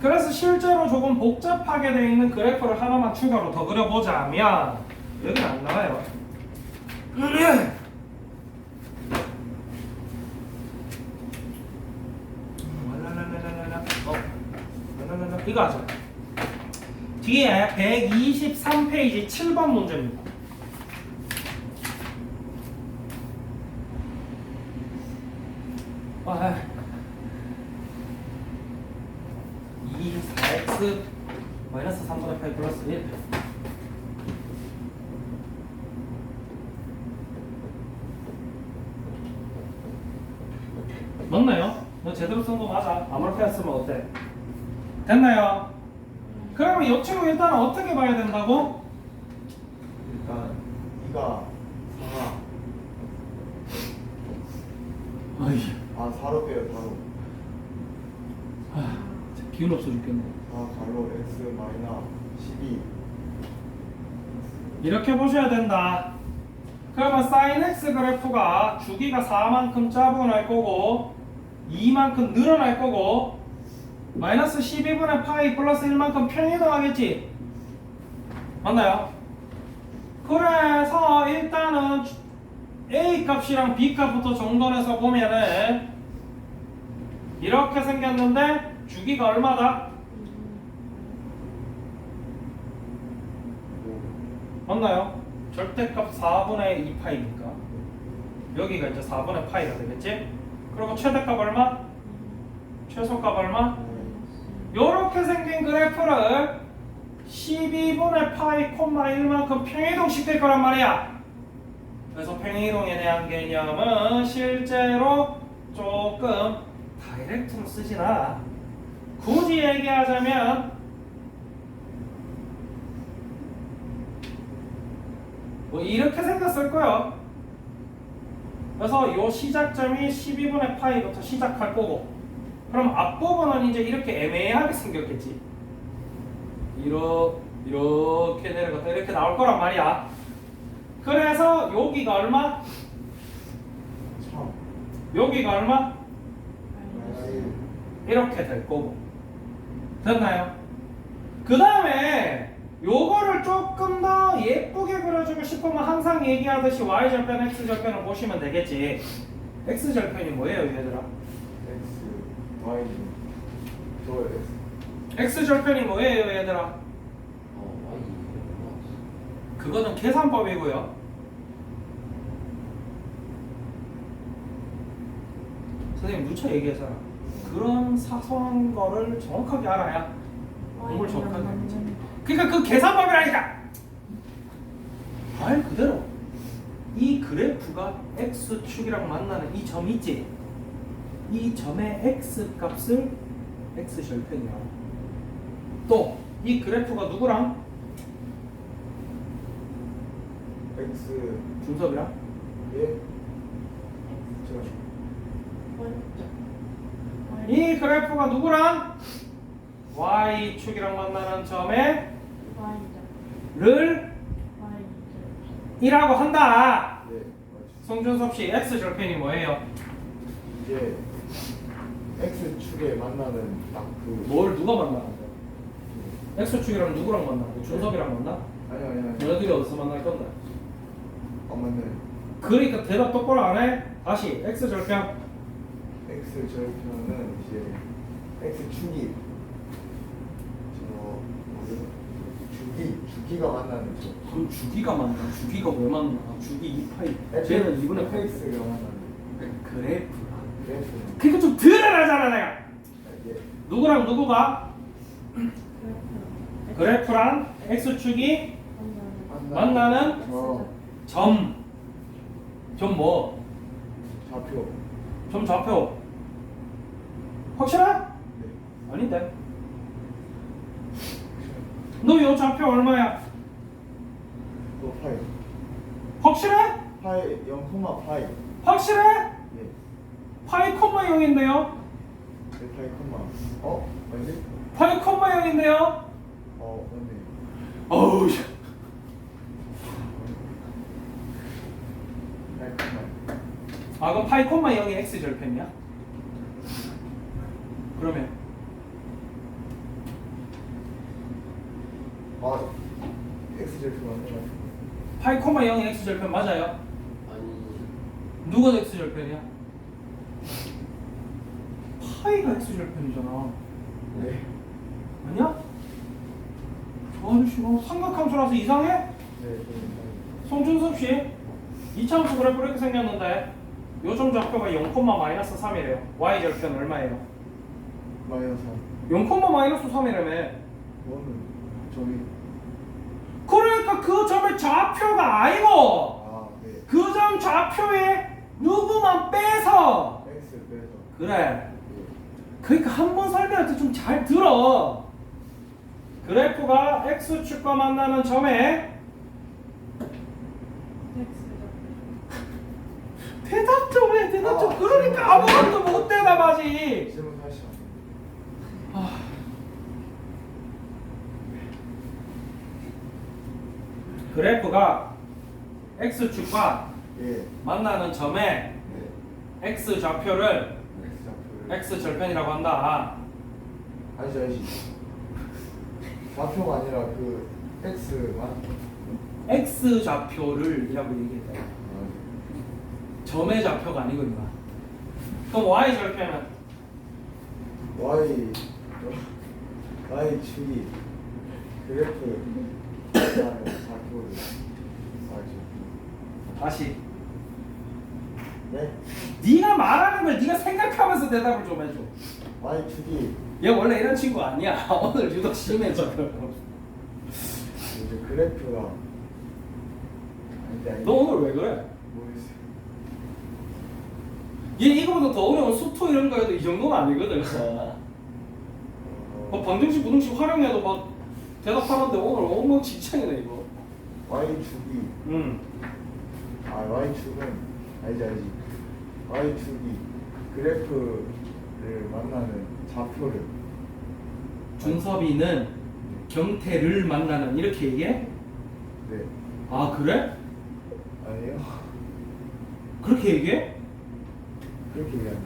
그래서 실제로 조금 복잡하게 되어 있는 그래프를 하나만 추가로 더 그려보자면 여기는 안 나와요. 이거 하죠. 뒤에 123페이지 7번 문제입니다. 아, 2, 4x 마이너스 3분의 8 플러스 1. 맞나요? 너 제대로 쓴 거 맞아. 아무렇게나 쓰면 어때? 됐나요? 그러면 이 친구 일단 어떻게 봐야 된다고? 일단 2가 4. 아이, 4로 빼요, 4로. 기운 없어 죽겠네. 4 가로 x 마이너 12. 이렇게 보셔야 된다. 그러면 sin x 그래프가 주기가 4만큼 짜분할 거고 2만큼 늘어날 거고 마이너스 12분의 파이 플러스 1만큼 평이동하겠지. 맞나요? 그래서 일단은 A 값이랑 B 값부터 정돈해서 보면은 이렇게 생겼는데 주기가 얼마다? 맞나요? 절대값 4분의 2파이니까 여기가 이제 4분의 파이가 되겠지? 그리고 최대값 얼마? 최소값 얼마? 요렇게 생긴 그래프를 12분의 파이 콤마 1만큼 평이동 시킬 거란 말이야. 그래서 평이동에 대한 개념은 실제로 조금 다이렉트로 쓰진 않아. 굳이 얘기하자면 뭐 이렇게 생겼을 거예요. 그래서 요 시작점이 12분의 파이부터 시작할 거고 그럼 앞부분은 이제 이렇게 애매하게 생겼겠지. 이렇게 내려갔다 이렇게 나올 거란 말이야. 그래서 여기가 얼마? 3. 여기가 얼마? 마이너스 1. 이렇게 될 거고. 됐나요? 그 다음에 요거를 조금 더 예쁘게 그려주고 싶으면 항상 얘기하듯이 y절편, x절편을 보시면 되겠지. x절편이 뭐예요 얘들아? x y 저 x. x절편이 뭐예요 얘들아? 그거는 계산법이고요. 선생님 누차 얘기했잖아. 그런 사소한 거를 정확하게 알아야 공부를 정확하게 하겠지. 그러니까 그 계산법이라니까. 말 그대로 이 그래프가 x축이랑 만나는 이 점 있지? 이 점의 x 값을 x절편이라고. 또 이 그래프가 누구랑? x. 준섭이랑? 예. 제가 이 그래프가 누구랑? y축이랑 만나는 점에 를 이라고 한다. 네. 송준섭 씨 x 절편이 뭐예요? 이제 X축에 만나는 딱그 뭘 누가 만나는데? x축이랑 누구랑 만나고 준섭이랑 만나? 아니 너희들이 어디서 만날 건데? 맞네. 그러니까 대답 똑바로 안 해? 다시 x 절편 X 절편은 이제 X축이 주기가 만나는 그럼 주기가 만나? 주기가 왜 만나? 주기 2파이 쟤는 2분의 8 X가 만나는 그래프라 그래프는 그러니까 좀 들으라잖아 내가 이게 누구랑 누구가? 그래프랑 x축이 만나는 점 뭐? 좌표. 점 좌표 확실해? 네. 아닌데 너 요 좌표 얼마야? 또 파이. 확실해? 파이 0, 파이. 확실해? 네. 파이 콤마 0인데요? 네, 파이 콤마. 맞지? 파이 콤마 0인데요? 맞네. 어우 파이 콤마. 아 그럼 파이 콤마 0이 x 절편이야? 그러면 X 절편 맞는 거 같아. 파이 콤마 0이 x 절편 맞아요? 아니 누가 x 절편이야? 파이가 x 절편이잖아 네. 아니야? 저 아저씨 뭐 삼각함수라서 이상해? 네, 네. 송준섭 씨 이차함수 그래프 이렇게 생겼는데 요점 좌표가 0,-3이래요 y 절편 얼마예요? 마이너스 0,-3이라며 원은 저기. 그러니까 그 점의 좌표가 아니고 네. 그 점 좌표에 누구만 빼서 X 빼서. 그래 그러니까 한 번 설명할 때 좀 잘 들어 그래프가 x축과 만나는 점에 대답 좀 해 대답 좀 그러니까 아무것도 못 대답하지 질문 다시. 그래프가 x축과 예. 만나는 점에 네. x 좌표를 X 좌표를. x 절편이라고 한다 알지. 좌표가 아니라 그 X만. x 좌표를 이라고 얘기해 점의 좌표가 아니고 임마 그럼 y 절편은 Y 축이 그래프 좌표를. 다시 네. 네가 말하는 걸 네가 생각하면서 대답을 좀 해줘 Y 축이 얘 원래 이런 친구 아니야 오늘 유독 심해 지금 이제 그래프가. 너 오늘 왜 그래? 모르겠어요. 얘 이거보다 더 어려운 수토 이런 거 해도 이 정도는 아니거든 뭐 방정식 부등식 활용해도 막 대답하는데 오늘 엉망진창이네 이거 Y 축이 Y 축은 알지. Y 축이 그래프를 만나는 좌표를. 준섭이는 경태를 만나는 이렇게 얘기해? 네. 아 그래? 아니에요. 그렇게 얘기해? 그렇게 얘기하네.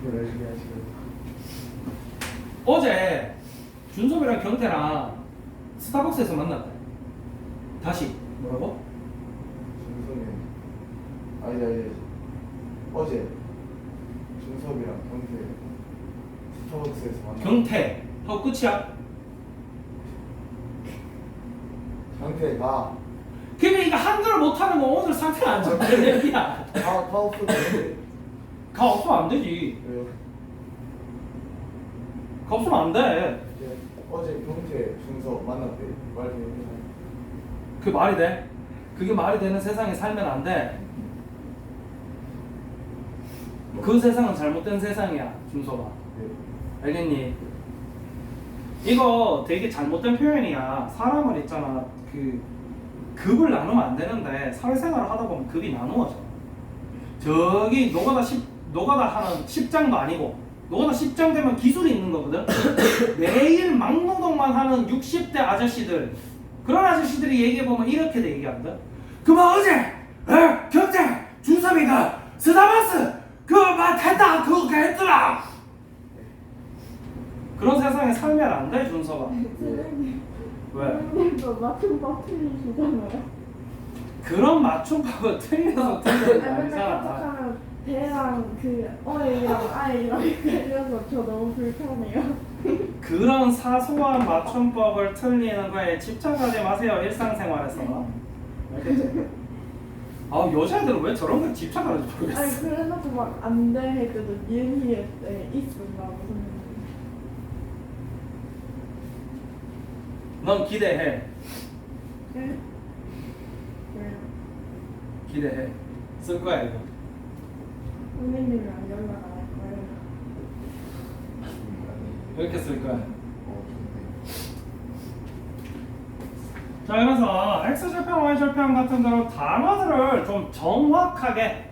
이걸 열심히 하시고. 어제 준섭이랑 경태랑 스타벅스에서 만났대 다시 뭐라고? 준섭이. 알지. 어제 준섭이랑 경태 스타벅스에서 만나. 경태 하고 끝이야 경태가 그러니까 이거 한글을 못하는 건 오늘 상태가 안 좋다는 얘기야 다 없었는데. 가 없으면 안 되지 왜요? 가 없으면 안돼 이제 어제 경태 준섭 만났대. 말좀 그게 말이 돼? 그게 말이 되는 세상에 살면 안 돼. 그 세상은 잘못된 세상이야, 준서가. 네. 알겠니? 이거 되게 잘못된 표현이야. 사람을 있잖아. 그 급을 나누면 안 되는데 사회생활을 하다 보면 급이 나누어져. 저기 노가다 하는 10장도 아니고 노가다 10장 되면 기술이 있는 거거든. 매일 막노동만 하는 60대 아저씨들 그런 아저씨들이 얘기해보면 이렇게 얘기한다. 그만 어제 돼 준서가. 선생님. 왜? 선생님도 맞춤법 틀리시잖아요. 그런 맞춤법을 틀려서 틀리는 게 맨날 아니잖아. 깜짝하면 대랑 그 어이랑 아이랑 헷갈려서 저 너무 불편해요. 그런 사소한 맞춤법을 틀리는 거에 집착하지 마세요. 일상생활에서. 알겠지? 아 여자애들은 왜 저런 거 집착하는지 아니 모르겠어. 그래놓고 막 안 돼 했더니 니은희에 때 있었나고 선생님. 넌 기대해. 응? 왜요? 기대해. 쓸 거야 이거. 선생님이랑 연락 안 할 거예요. 이렇게 쓸 거야. 좋네. 자 그래서 X절편, Y절편 같은 데로 단어들을 좀 정확하게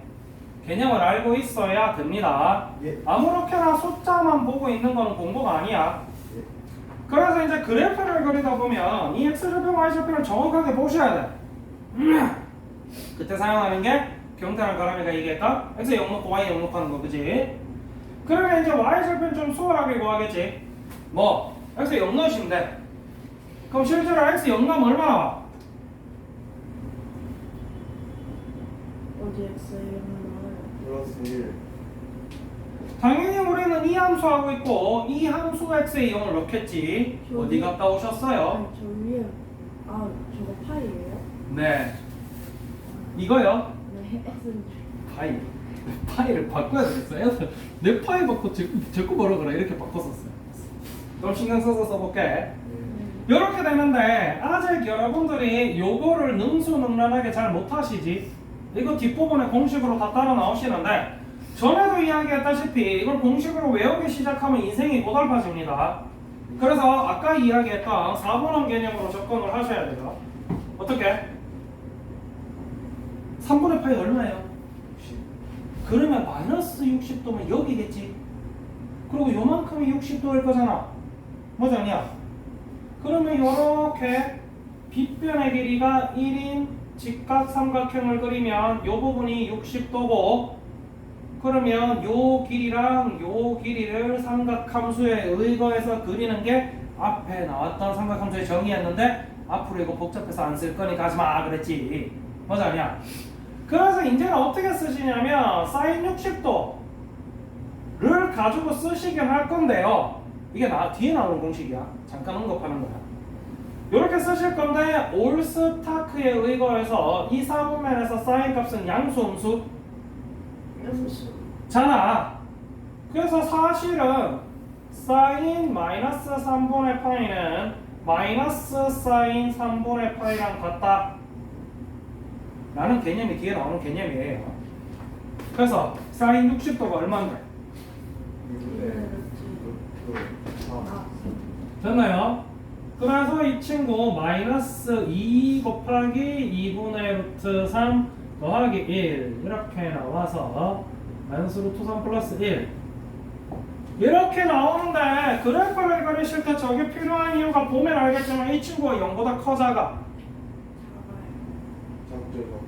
개념을 알고 있어야 됩니다. 예. 아무렇게나 숫자만 보고 있는 거는 공부가 아니야. 예. 그래서 이제 그래프를 그리다 보면 이 X절편, Y절편을 정확하게 보셔야 돼. 그때 사용하는 게 경태랑 가람이가 얘기했다. X 0 놓고 Y 0 놓고 하는 거 그지? 그러면 이제 Y절편 좀 수월하게 구하겠지. 뭐 X 0 넣으시면 돼. 그럼 실제로 X 0 넣으면 얼마 나와? 어디 X에 플러스 1. 당연히 우리는 이 함수하고 있고 이 함수 X에 0을 넣겠지. 어디 갔다 오셨어요? 아니 저 위에 아 저거 파이예요? 네 이거요. 네 X는 파이. 파이를 바꿔야 되겠어요. 내 파이 바꿔 제거 뭐라 그래 이렇게 바꿨었어요. 좀 신경 써서 써볼게. 이렇게 되는데 아직 여러분들이 요거를 능수능란하게 잘 못하시지. 이거 뒷부분에 공식으로 다 따라 나오시는데 전에도 이야기했다시피 이걸 공식으로 외우기 시작하면 인생이 고달파집니다. 그래서 아까 이야기했던 4분원 개념으로 접근을 하셔야 돼요. 어떻게? 3분의 파이 얼마예요? 그러면 마이너스 60도면 여기겠지. 그리고 요만큼이 60도일 거잖아. 맞아 아니야? 그러면 요렇게 빗변의 길이가 1인 직각 삼각형을 그리면 요 부분이 60도고 그러면 요 길이랑 요 길이를 삼각함수에 의거해서 그리는 게 앞에 나왔던 삼각함수의 정의였는데 앞으로 이거 복잡해서 안 쓸 거니까 하지마 그랬지. 맞아 아니야? 그래서 이제는 어떻게 쓰시냐면 사인 60도를 가지고 쓰시긴 할 건데요. 이게 뒤에 나오는 공식이야. 잠깐 언급하는 거야. 이렇게 쓰실 건데 올스타크에 의거해서 이 사분면에서 사인 값은 양수 음수 음수 잖아. 그래서 사실은 사인 마이너스 3분의 파이는 마이너스 사인 3분의 파이랑 같다 라는 개념이 뒤에 나오는 개념이에요. 그래서 사인 60도가 얼마인데? 아 됐나요? 그래서 이 친구 마이너스 2 곱하기 2분의 루트 3 더하기 1 이렇게 나와서 마이너스 루트 3 플러스 1 이렇게 나오는데 그래프를 그리실 때 저게 필요한 이유가 보면 알겠지만 이 친구가 0보다 커 작아. 작죠.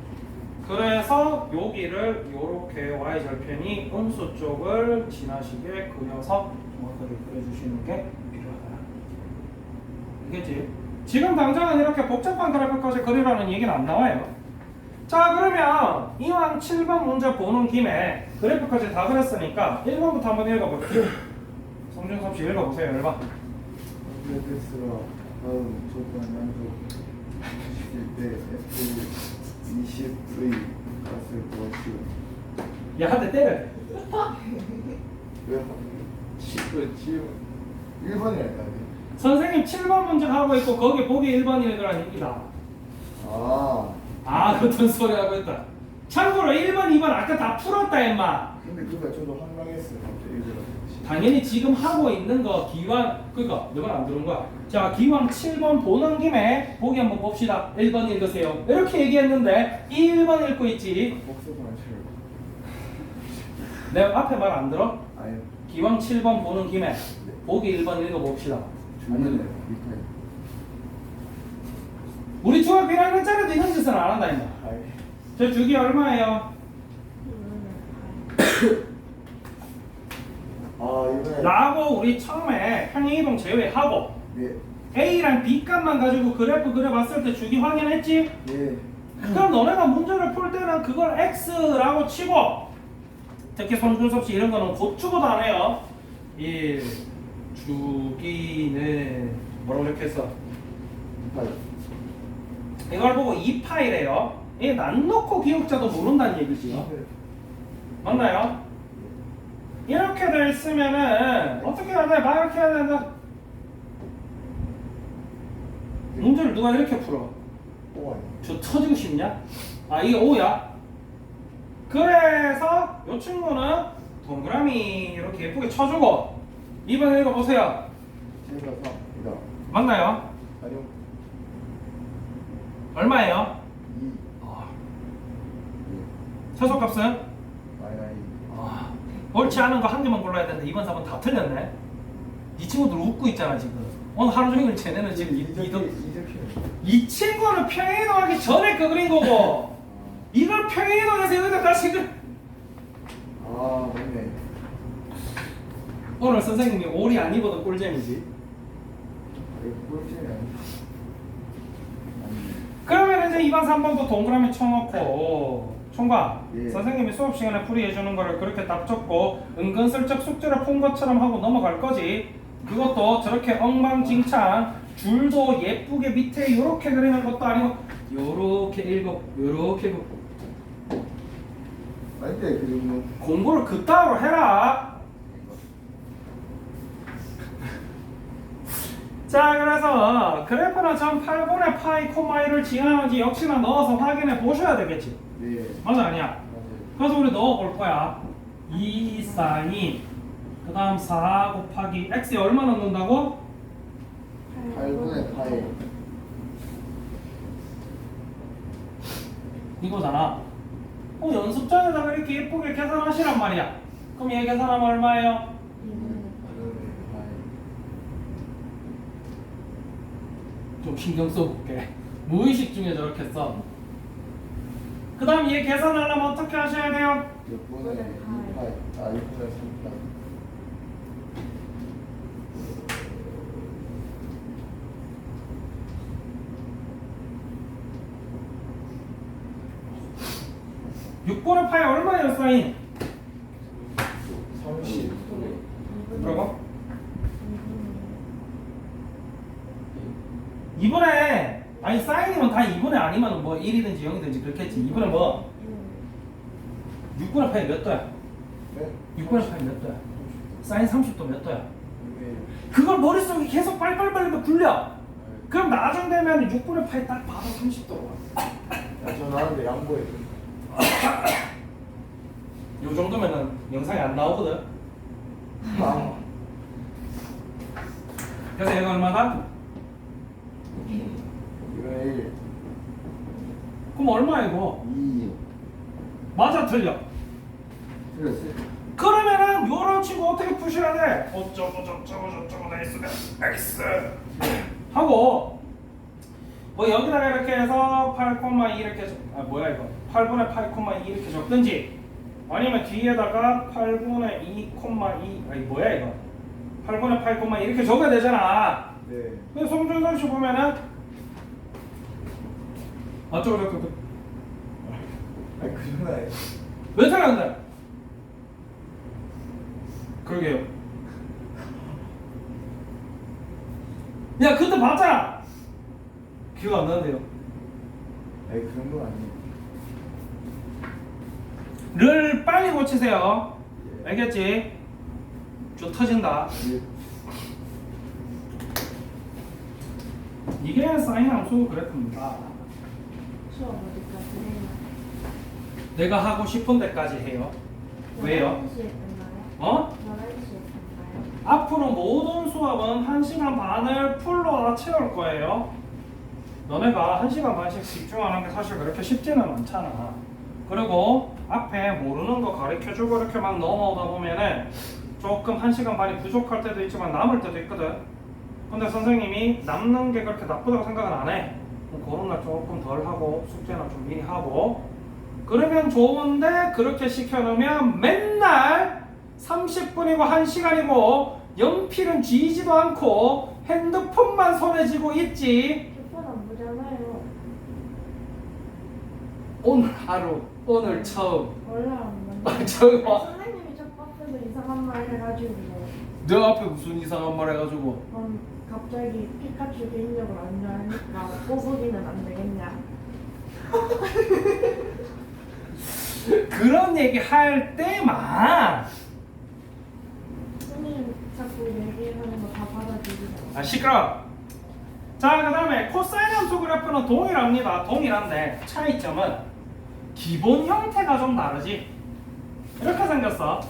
그래서 여기를 이렇게 y절편이 음수 쪽을 지나시게 그려서 정확하게 그려주시는 게 필요하다. 알겠지? 지금 당장은 이렇게 복잡한 그래프까지 그리라는 얘기는 안 나와요. 자 그러면 이왕 7번 문제 보는 김에 그래프까지 다 그렸으니까 1번부터 한번 읽어볼게요. 성준섭 씨 읽어보세요. 1번. X가 다음 조건 만족시킬 때 F20V 값을 구하시오. 야 한 대 때려. 왜 지금 1번이랄까요? 선생님 7번 문제 하고 있고 거기 보기 1번 읽으라는 얘기다. 아 그런 소리 하고 있다. 참고로 1번, 2번 아까 다 풀었다 임마. 근데 그거 저도 황당했어요. 갑자기 읽으라고. 당연히 지금 하고 있는 거 기왕 그니까 내 말 안 들은 거야. 자 기왕 7번 보는 김에 보기 한번 봅시다. 1번 읽으세요. 이렇게 얘기했는데 이 1번 읽고 있지. 목소리 안 쳐요. 내 앞에 말 안 들어? 아니요. 기왕 7번 보는 김에 보기 1번 읽어봅시다. 안 들려. 밑에. 우리 중학교 1학년짜리도 이런 짓은 안 한다 임마. 아이. 저 주기 얼마예요? 아 이번에. 라고 우리 처음에 평행이동 제외하고 네. A랑 B 값만 가지고 그래프 그려봤을 때 주기 확인했지? 네. 그럼 너네가 문제를 풀 때는 그걸 X라고 치고, 특히 손준섭 씨 이런 거는 고추고도 안 해요. 1 주기는 뭐라고 적혔어? 파이. 이걸 보고 2파이래요. 이게 난 놓고 기억자도 모른다는 얘기지. 맞나요? 이렇게 돼 있으면은 어떻게 해야 돼? 막 이렇게 해야 된다. 문제를 누가 이렇게 풀어? 오. 저 터지고 싶냐? 아 이게 5야? 그래서 이 친구는 동그라미 이렇게 예쁘게 쳐주고 2번 읽어보세요. 7과 3이다. 맞나요? 아니요. 얼마예요? 2. 최소값은? 마이너스 옳지 않은 거 한 개만 골라야 되는데 2번 4번 다 틀렸네. 이 친구들 웃고 있잖아 지금. 오늘 하루 종일 쟤네는 지금 이 친구는 평행이동하기 전에 그 그린 거고 이걸 평행이동해서 여기다 다시 아, 맞네. 오늘 선생님이 올이 안 입어도 꿀잼이지. 이거 꼴찌네. 아니. 그러면 이제 2번 3번도 동그라미 쳐놓고 총각 예. 선생님이 수업 시간에 풀이해주는 거를 그렇게 딱 적고 은근슬쩍 숙제를 푼 것처럼 하고 넘어갈 거지. 그것도 저렇게 엉망진창 줄도 예쁘게 밑에 이렇게 그리는 것도 아니고 요렇게 읽고 요렇게 읽고 아닌데, 그 정도. 공부를 그따위로 해라. 자, 그래서 그래프는 전 8분의 파이 코마 1을 지나는지 역시나 넣어서 확인해 보셔야 되겠지. 네. 맞아 아니야? 맞아요. 그래서 우리 넣어볼 거야. 2 사인 그 다음 4 곱하기 x에 얼마 넣는다고? 8분의 파이. 이거잖아. 연습장에다가 이렇게 예쁘게 계산하시란 말이야. 그럼 얘 계산하면 얼마예요? 8분의 파이. 좀 신경 써볼게. 무의식 중에 저렇게 써. 그 다음 얘 계산하려면 어떻게 하셔야 돼요? 6분의 2파이. 아, 6분의 3파이. 육 6분의 파이 얼마예요, 사인? 30. 뭐라고? 2분의 아니 사인이면 다 2분의 아니면 뭐 1이든지 0이든지 그렇겠지. 2분의 뭐? 6분의 파이 몇 도야? 네? 6분의 파이 몇 도야? 사인 30도 몇 도야? 이게 그걸 머릿속에 계속 빨빨빨리 굴려. 그럼 나중 되면 6분의 파이 딱 봐도 30도로 와. 야, 저 나는데 양보해. 요 정도면은 영상이 안 나오거든. 아. 그래서 얘가 얼마다? 2분의 1. 그럼 얼마야 이거? 2. 맞아 틀려. 틀렸어요. 그러면은 요런 친구 어떻게 푸셔야 돼? 어쩌고 저쩌고 저쩌고 돼 있으면 X 하고 뭐 여기다가 이렇게 해서 8,2 이렇게 뭐야 이거 8분의 8,2 이렇게 적든지 아니면 뒤에다가 8분의 2,2 아니 뭐야 이거 8분의 8,2 이렇게 적어야 되잖아. 네. 근데 송준선 씨 보면은 어쩌고 저쩌고 아니, 그 정도 아니에요. 왜 틀렸는데? 그러게요. 야 그때 봤잖아. 기억 안 나는데요. 아니, 그 정도는 아니에요. 를 빨리 고치세요. 알겠지? 쭉 터진다. 예. 이게 사인 함수 그래프입니다. 수업 어디까지 해요? 내가 하고 싶은 데까지 해요. 왜요? 11시에 끝나요? 어? 11시에 끝나요? 앞으로 모든 수업은 1시간 반을 풀로 다 채울 거예요. 너네가 1시간 반씩 집중하는 게 사실 그렇게 쉽지는 않잖아. 그리고 앞에 모르는 거 가르쳐주고 이렇게 막 넘어오다 보면은 조금 1시간 반이 부족할 때도 있지만 남을 때도 있거든. 근데 선생님이 남는 게 그렇게 나쁘다고 생각은 안 해. 그런 날 조금 덜 하고 숙제나 좀 미리 하고 그러면 좋은데 그렇게 시켜놓으면 맨날 30분이고 1시간이고 연필은 쥐지도 않고 핸드폰만 손에 쥐고 있지. 휴폰 안 보잖아요. 오늘 하루, 오늘 처음. 원래 안 아, 봐요. 저거. 선생님이 첫 번째로 이상한 말 해가지고 내 앞에 무슨 이상한 말 해가지고. 갑자기 피카츄 개인력을 안 좋아하니까 꼬부기는 안 되겠냐. 그런 얘기 할 때만. 선생님 자꾸 얘기하는 거 다 받아들이잖아. 아, 시끄러. 자, 그 다음에 코사인 함수 그래프는 동일합니다. 동일한데 차이점은 기본 형태가 좀 다르지. 이렇게 생겼어.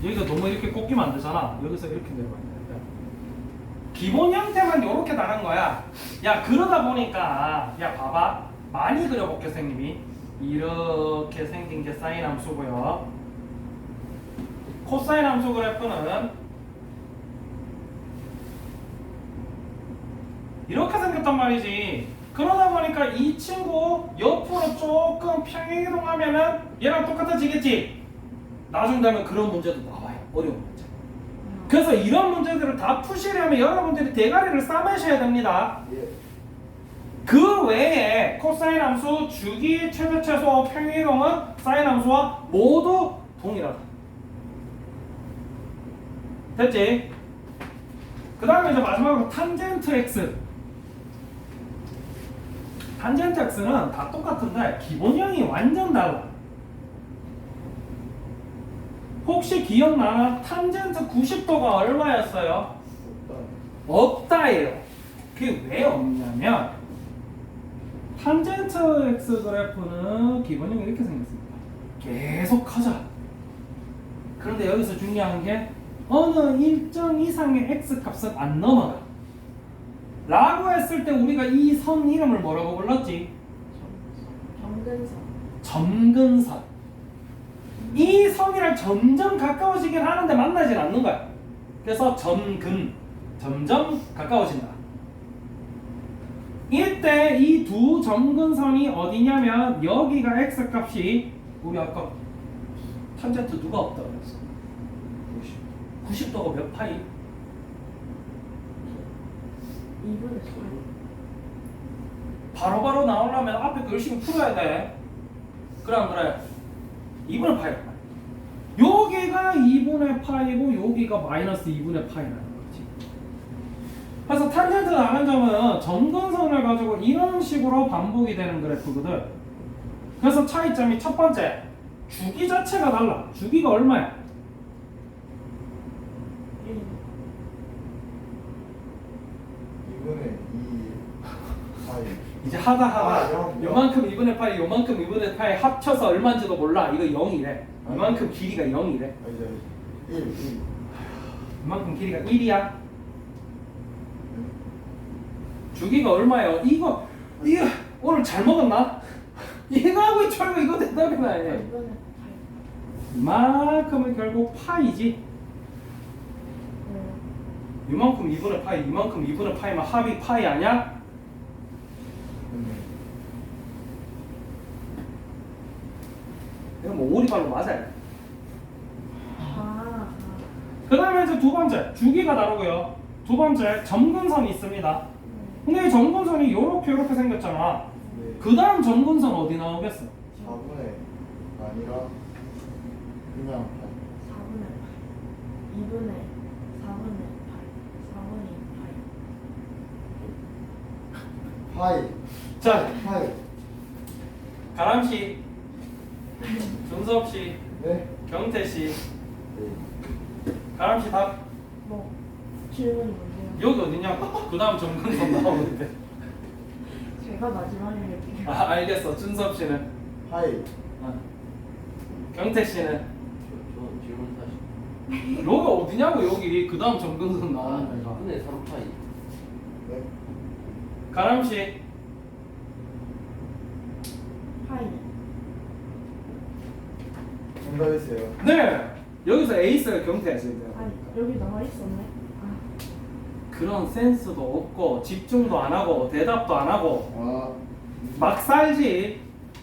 여기가 너무 이렇게 꺾이면 안 되잖아. 여기서 이렇게 내려가야 돼. 기본 형태만 이렇게 다른 거야. 야, 그러다 보니까 야 봐봐. 많이 그려볼게 선생님이. 이렇게 생긴 게 사인 함수고요. 코사인 함수 그래프는 이렇게 생겼단 말이지. 그러다 보니까 이 친구 옆으로 조금 평행이동하면은 얘랑 똑같아지겠지. 나중 되면 그런 문제도 나와요. 어려운 문제. 그래서 이런 문제들을 다 푸시려면 여러분들이 대가리를 싸매셔야 됩니다. 예. 그 외에 코사인 함수, 주기, 최대, 최소, 평행이동은 사인 함수와 모두 동일하다. 됐지? 그 다음에 이제 마지막으로 탄젠트 x. 탄젠트 x는 다 똑같은데 기본형이 완전 달라. 혹시 기억나나? 탄젠트 90도가 얼마였어요? 없다예요. 그게 왜 없냐면 탄젠트 x 그래프는 기본형이 이렇게 생겼습니다. 계속 커져. 그런데 여기서 중요한 게 어느 일정 이상의 x 값은 안 넘어가. 라고 했을 때 우리가 이 선 이름을 뭐라고 불렀지? 정근선. 점근선. 이 선이랑 점점 가까워지긴 하는데 만나진 않는 거야. 그래서 점근, 점점 가까워진다. 이때 이 두 점근선이 어디냐면 여기가 x 값이 우리 아까 탄젠트 누가 없다 그랬어? 90도가 몇 파이? 2분의 3. 바로바로 나오려면 앞에 거 열심히 풀어야 돼. 그래 안 그래? 2분의 파이. 여기가 2분의 파이고 여기가 마이너스 2분의 파이라는 거지. 그래서 탄젠트 나는 점은 점근선을 가지고 이런 식으로 반복이 되는 그래프거든. 그래서 차이점이 첫 번째, 주기 자체가 달라. 주기가 얼마야? 2분의 2 파이. 이제 하다 아, 영. 요만큼 2분의 파이, 요만큼 2분의 파이 합쳐서 얼마인지도 몰라. 이거 0이래. 이만큼 길이가 0이래. 아, 이제 1. 이만큼 길이가 1이야. 주기가 얼마예요? 이거 오늘 잘 먹었나? 이거 하고 있죠. 이거 대답이나 해. 2분의 8. 이만큼은 결국 파이지. 네. 이만큼 2분의 파이, 이만큼 2분의 파이면 합이 파이 아니야? 이거 뭐 오리발로 맞아요. 그 다음에 이제 두 번째, 주기가 다르고요. 두 번째, 점근선이 있습니다. 근데 이 점근선이 요렇게 생겼잖아. 네. 그 다음 점근선 어디 나오겠어? 4분의 아니라 그냥 4분의 8. 2분의 4분의 8. 4분의 8. 파이. 자, 파이. 가람씨, 준섭씨, 네. 경태씨, 네. 가람씨 답. 뭐 질문이 뭔데요? 여기 어디냐고? 그 다음 점근선 나오는데. 제가 마지막에 얘기해요. 아, 알겠어. 준섭씨는. 파이. 경태씨는. 저 질문 사실. 여기 어디냐고 여기 그 다음 점근선 나오는 데가. 2분의 3 파이. 네. 가람씨. 파이. 정답이세요. 네. 여기서 에이스가 경태야 지금. 아니 여기 나와 있었네. 아, 그런 센스도 없고 집중도 안 하고 대답도 안 하고 아. 막 살지.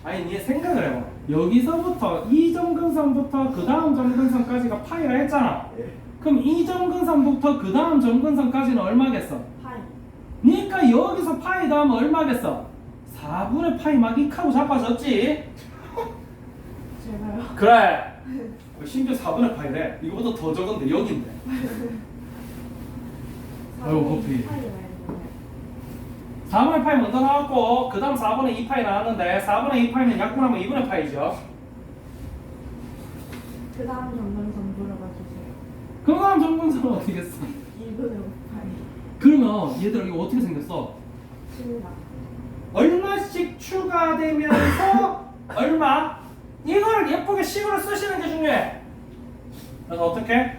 아니 니 생각을 해봐. 여기서부터 이 점근선부터 그 다음 점근선까지가 파이라 했잖아. 예. 그럼 이 점근선부터 그 다음 점근선까지는 얼마겠어? 파이. 그러니까 여기서 파이 다음은 얼마겠어? 4분의 파이 막 익하고 자빠졌지? 제가요. 그래. 심지어 4분의 파이래. 이거보다 더 적은데 여긴데. 아이고, 커피. 파이 말고. 4분의 파이 먼저 나왔고 그 다음 4분의 2파이 나왔는데 4분의 2파이는 약분하면 2분의 파이죠. 그 다음 점검선 물어봐 주세요. 그 다음 점근선은 어떻게 했어? 2분의 5파이. 그러면 얘들아 이거 어떻게 생겼어? 신나. 얼마씩 추가되면서 얼마? 이걸 예쁘게 식으로 쓰시는 게 중요해. 그래서 어떻게?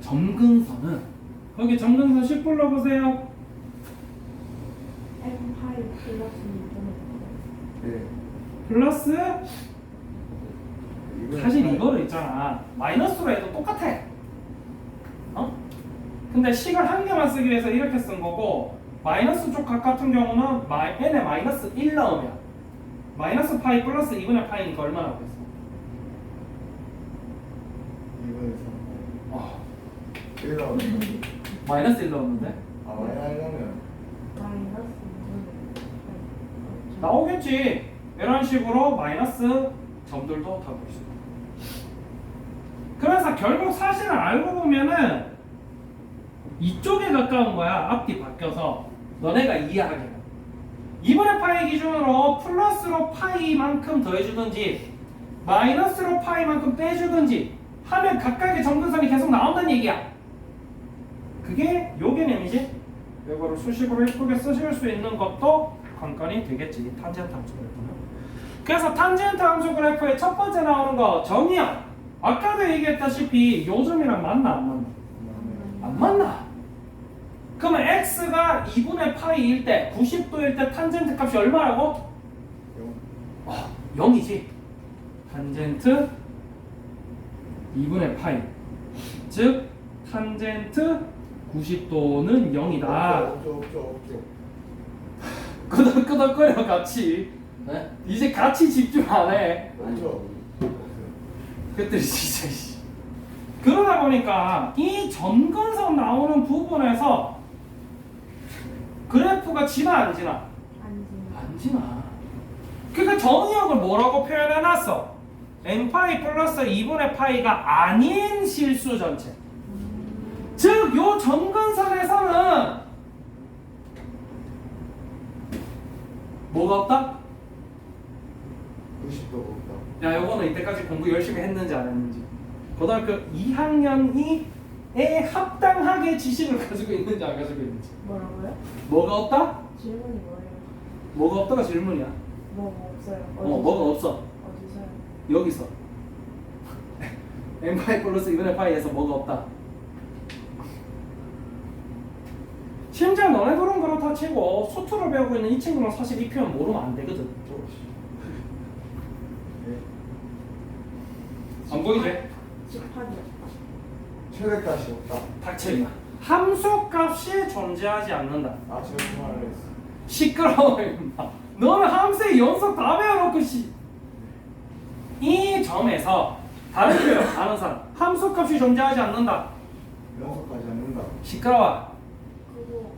점근선은 거기 점근선 식 불러보세요. M 파이 플러스 2분의 5파이. 예. 플러스 이거는 사실 파이. 이거를 있잖아 마이너스로 해도 똑같아. 어? 근데 식을 한 개만 쓰기 위해서 이렇게 쓴 거고 마이너스 쪽 각 같은 경우는 n에 마이너스 1 넣으면 마이너스 파이 플러스 2분의 파이니까 얼마 나오겠어? 2분의 3. 어, 1 나오면. 마이너스 1 넣었는데? 아, 많이 하려면. 마이너스 2분의 5파이. 나오겠지. 이런 식으로 마이너스 점들도 다 볼 수 있어. 그래서 결국 사실을 알고 보면은 이쪽에 가까운 거야. 앞뒤 바뀌어서 너네가 이해하게. 2분의 파이 기준으로 플러스로 파이만큼 더해주든지 마이너스로 파이만큼 빼주든지 하면 각각의 점근선이 계속 나온다는 얘기야. 그게 요 개념이지. 이거를 수식으로 예쁘게 쓰실 수 있는 것도 관건이 되겠지. 탄젠트 함수 그래프는. 그래서 탄젠트 함수 그래프의 첫 번째 나오는 거 정의형. 아까도 얘기했다시피 요점이랑 맞나 안 맞나? 안 맞나? 그러면 x가 2분의 파이일 때 90도일 때 탄젠트 값이 얼마라고? 0. 0이지. 탄젠트 2분의 파이. 즉 탄젠트 90도는 0이다. 없죠. 끄덕끄덕거려 같이. 네? 이제 같이 집중 안 해. 없죠. 그것들이 진짜 씨. 그러다 보니까 이 점근선 나오는 부분에서 그래프가 지나 안 지나? 안 지나. 안 지나. 그러니까 정의역을 뭐라고 표현해놨어? n파이 플러스 2분의 파이가 아닌 실수 전체. 즉, 요 점근선에서는 뭐가 없다? 90도 없다. 야, 요거는 이때까지 공부 열심히 했는지 안 했는지. 고등학교 2학년이 에 합당하게 지식을 가지고 있는지 안 가지고 있는지. 뭐라고요? 뭐가 없다? 질문이 뭐예요? 뭐가 없다가 질문이야. 뭐 없어요. 뭐가 없어. 어디서요? 여기서 n파이 플러스 2분의 파이에서 뭐가 없다. 심지어 너네들은 그렇다 치고 수투를 배우고 있는 이 친구는 사실 이 표현 모르면 안 되거든. 안 보이지? 집합이요. 최대값이 없다. 닥쳐 임마. 함수값이 존재하지 않는다. 아, 제가 그 말을 했어. 시끄러워 임마. 너는 함수의 연속 다 배워놓고 이 점에서 다른 표현 아는 사람 함수값이 존재하지 않는다. 연속하지 않는다. 시끄러워. 그거.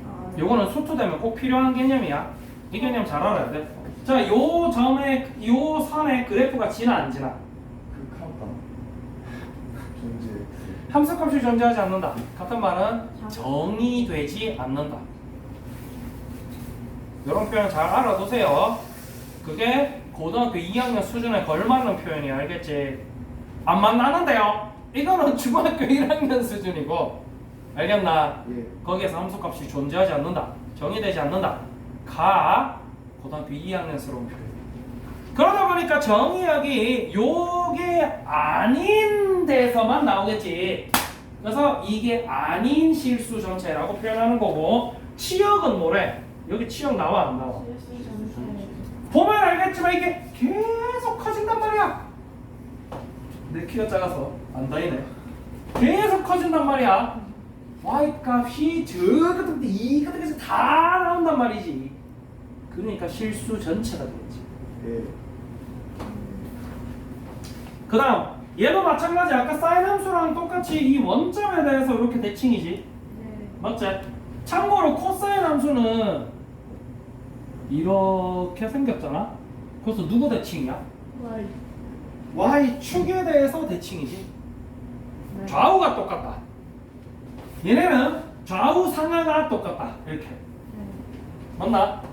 아, 네. 요거는 수투되면 꼭 필요한 개념이야. 이 개념 잘 알아야 돼. 자, 요 점에 요 선에 그래프가 지나 안 지나? 극하다. 존재. 함수값이 존재하지 않는다. 같은 말은 정의되지 않는다. 이런 표현 잘 알아두세요. 그게 고등학교 2학년 수준에 걸맞는 표현이 알겠지? 안 만나는데요. 이거는 중학교 1학년 수준이고 알겠나? 예. 거기에서 함수값이 존재하지 않는다. 정의되지 않는다. 가 고등학교 2학년스러운 표현. 그러다 보니까 정의역이 요게 아닌 데서만 나오겠지. 그래서 이게 아닌 실수 전체라고 표현하는 거고 치역은 뭐래? 여기 치역 나와 안 나와? 실수 전체. 보면 알겠지만 이게 계속 커진단 말이야. 내 키가 작아서 안 다니네. 계속 커진단 말이야. y 값이 저것부터 이것까지 다 나온단 말이지. 그러니까 실수 전체가 되겠지. 예. 그 다음 얘도 마찬가지. 아까 사인 함수랑 똑같이 이 원점에 대해서 이렇게 대칭이지. 네. 맞지? 참고로 코사인 함수는 이렇게 생겼잖아. 그래서 누구 대칭이야? Y. y축에 대해서 대칭이지. 네. 좌우가 똑같다. 얘네는 좌우 상하가 똑같다. 이렇게. 네. 맞나? 네.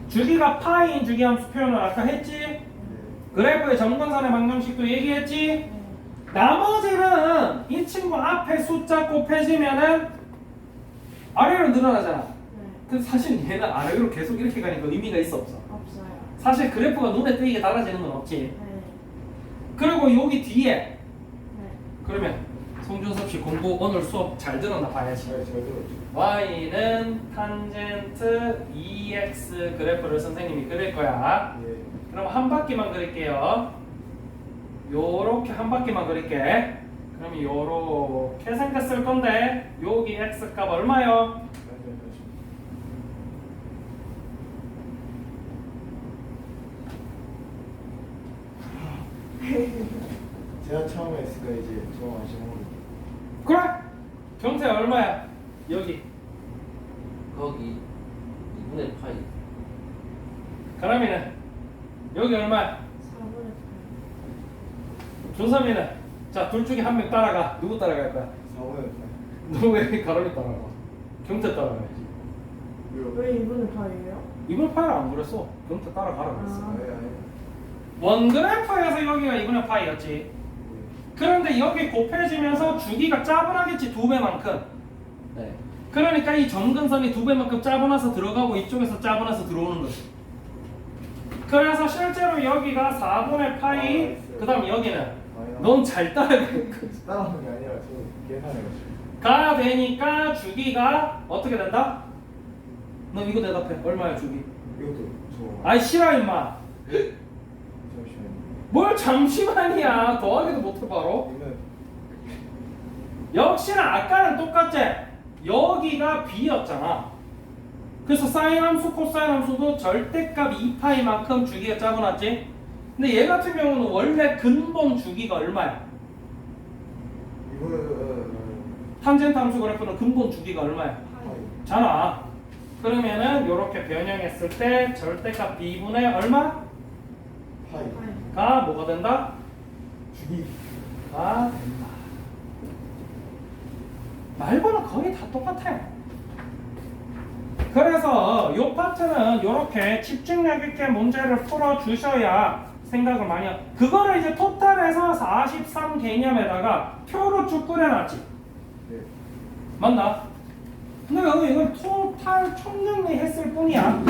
주기가 파인 주기함수 표현을 아까 했지. 예. 그래프의 점근선의 방정식도 얘기했지. 네. 나머지는 이 친구 앞에 숫자 곱해지면은 아래로 늘어나잖아. 네. 근데 사실 얘는 아래로 계속 이렇게 가니까 의미가 있어 없어? 없어요. 사실 그래프가 눈에 띄게 달라지는 건 없지. 네. 그리고 여기 뒤에 네. 그러면 송준섭 씨 공부 오늘 수업 잘 들었나 봐야지. 잘 들었죠. y는 탄젠트 2x 그래프를 선생님이 그릴 거야. 예. 그럼 한 바퀴만 그릴게요. 요렇게 한 바퀴만 그릴게. 그럼 요렇게 생겼을 건데 여기 x 값 얼마요? 제가 처음에 했으니까 이제 좀 아시는 그래? 경태 얼마야? 여기. 거기 2분의 파이. 가람이는 여기 얼마야? 4분의 8. 준삼이는 자 둘 중에 한 명 따라가. 누구 따라갈 거야? 4번에 너 왜 가람이 따라가? 경태 따라가야지. 왜 2분의 8이에요? 이번 파일 안 그랬어. 경태 따라가라 그랬어. 아예 원그래프에서 여기가 2분의 파이였지. 그런데 여기 곱해지면서 주기가 짜분하겠지. 2배만큼. 네. 그러니까 이 점근선이 2배만큼 짜분해서 들어가고 이쪽에서 짜분해서 들어오는 거지. 그래서 실제로 여기가 4분의 파이, 그 다음 여기는 넌 잘 따라가는 거지. 따라하는 게 아니라 저 계산해가지고 가 되니까 주기가 어떻게 된다? 너 이거 대답해. 얼마야 주기? 이것도 저 아이 싫어 임마. 잠시만요. 뭘 잠시만이야. 더하기도 못해 바로. 이거는 역시나 아까는 똑같지? 여기가 b였잖아. 그래서 사인 함수, 코사인 함수도 절대값 2파이만큼 주기가 짜고났지? 근데 얘 같은 경우는 원래 근본 주기가 얼마야? 이거 탄젠트 함수 그래프는 근본 주기가 얼마야? 파이. 잖아. 그러면은 이렇게 변형했을 때 절대값 b분의 얼마? 파이 가 뭐가 된다? 주기 가 된다. 말고는 거의 다 똑같아. 그래서 이 파트는 이렇게 집중력 있게 문제를 풀어 주셔야 생각을 많이 하. 그거를 이제 토탈에서 43 개념에다가 표로 쭉 그려놨지. 네. 맞나? 근데 여기 이건 토탈 총정리 했을 뿐이야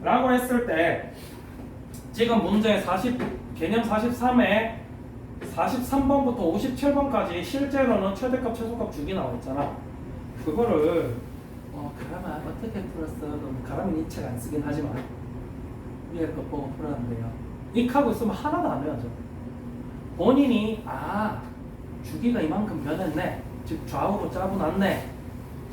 라고 했을 때 지금 문제 40 개념 43에 43번부터 57번까지 실제로는 최대값 최소값 주기 나와 있잖아. 그거를 가람아 어떻게 풀었어? 그럼 가람이 이 책 안 쓰긴 하지만 위에 거 보고 풀었는데요. 익하고 있으면 하나도 안 외워져. 본인이 주기가 이만큼 변했네. 즉 좌우로 짜고났네.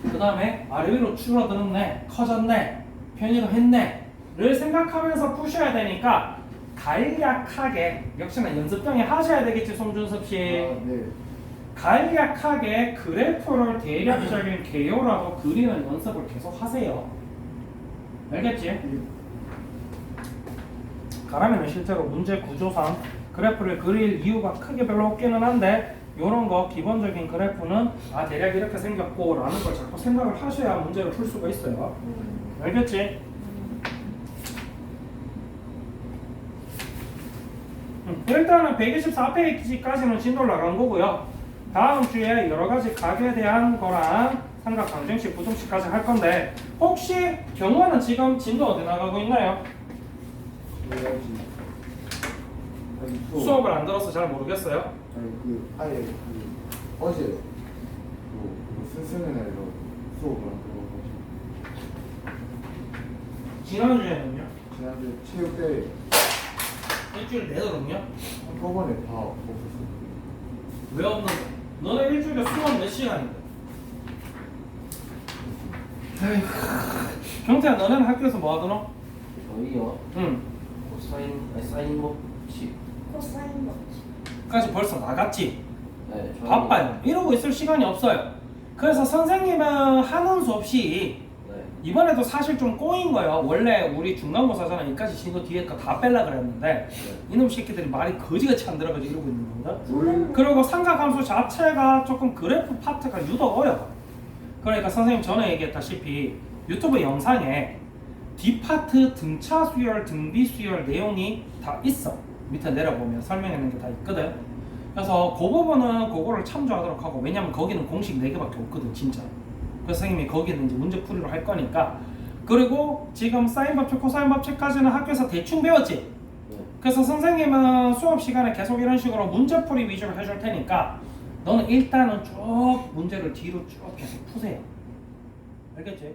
그 다음에 아래 위로 줄어들었네. 커졌네. 편의도 했네. 를 생각하면서 푸셔야 되니까 간략하게 역시나 연습병에 하셔야 되겠지 송준섭 씨. 네. 간략하게 그래프를 대략적인 개요라고 그리는 연습을 계속 하세요. 알겠지? 가라면은 실제로 문제 구조상 그래프를 그릴 이유가 크게 별로 없기는 한데 요런 거 기본적인 그래프는 대략 이렇게 생겼고 라는 걸 자꾸 생각을 하셔야 문제를 풀 수가 있어요. 알겠지? 일단은 124페이지까지는 진도를 나간 거고요. 다음 주에 여러 가지 각에 대한 거랑 삼각 방정식, 부등식까지 할 건데 혹시 경원은 지금 진도 어디 나가고 있나요? 수업을 안 들어서 잘 모르겠어요. 아니 아예 어제 쓰는 날로 수업을 안 들어가지고 지난주에는요? 지난주 체육대회 일주일 내도록요? 한꺼번에 다 없었어요. 왜 없는데? 너네 일주일에 수업 몇 시간인데? 경태야 너네는 학교에서 뭐 하더노? 저희요. 응. 사인 법칙. 코사인 법칙. 까지 벌써 나갔지? 네. 저희- 바빠요. 이러고 있을 시간이 없어요. 그래서 선생님은 하는 수 없이 네. 이번에도 사실 좀 꼬인 거예요. 원래 우리 중간고사잖아. 이까지 신거 뒤에 거 다 뺄라 그랬는데 이놈 새끼들이 말이 거지같이 안 들어가지고 이러고 있는 겁니다. 그리고 삼각함수 자체가 조금 그래프 파트가 유독 어려워. 그러니까 선생님 전에 얘기했다시피 유튜브 영상에 뒷파트 등차 수열, 등비 수열 내용이 다 있어. 밑에 내려보면 설명하는 게 다 있거든. 그래서 그 부분은 그거를 참조하도록 하고, 왜냐면 거기는 공식 4개밖에 없거든 진짜. 그래서 선생님이 거기는 이제 문제 풀이로 할 거니까. 그리고 지금 사인 법칙, 코사인 법칙까지는 학교에서 대충 배웠지. 네. 그래서 선생님은 수업 시간에 계속 이런 식으로 문제풀이 위주로 해줄 테니까 너는 일단은 쭉 문제를 뒤로 쭉 계속 푸세요. 알겠지?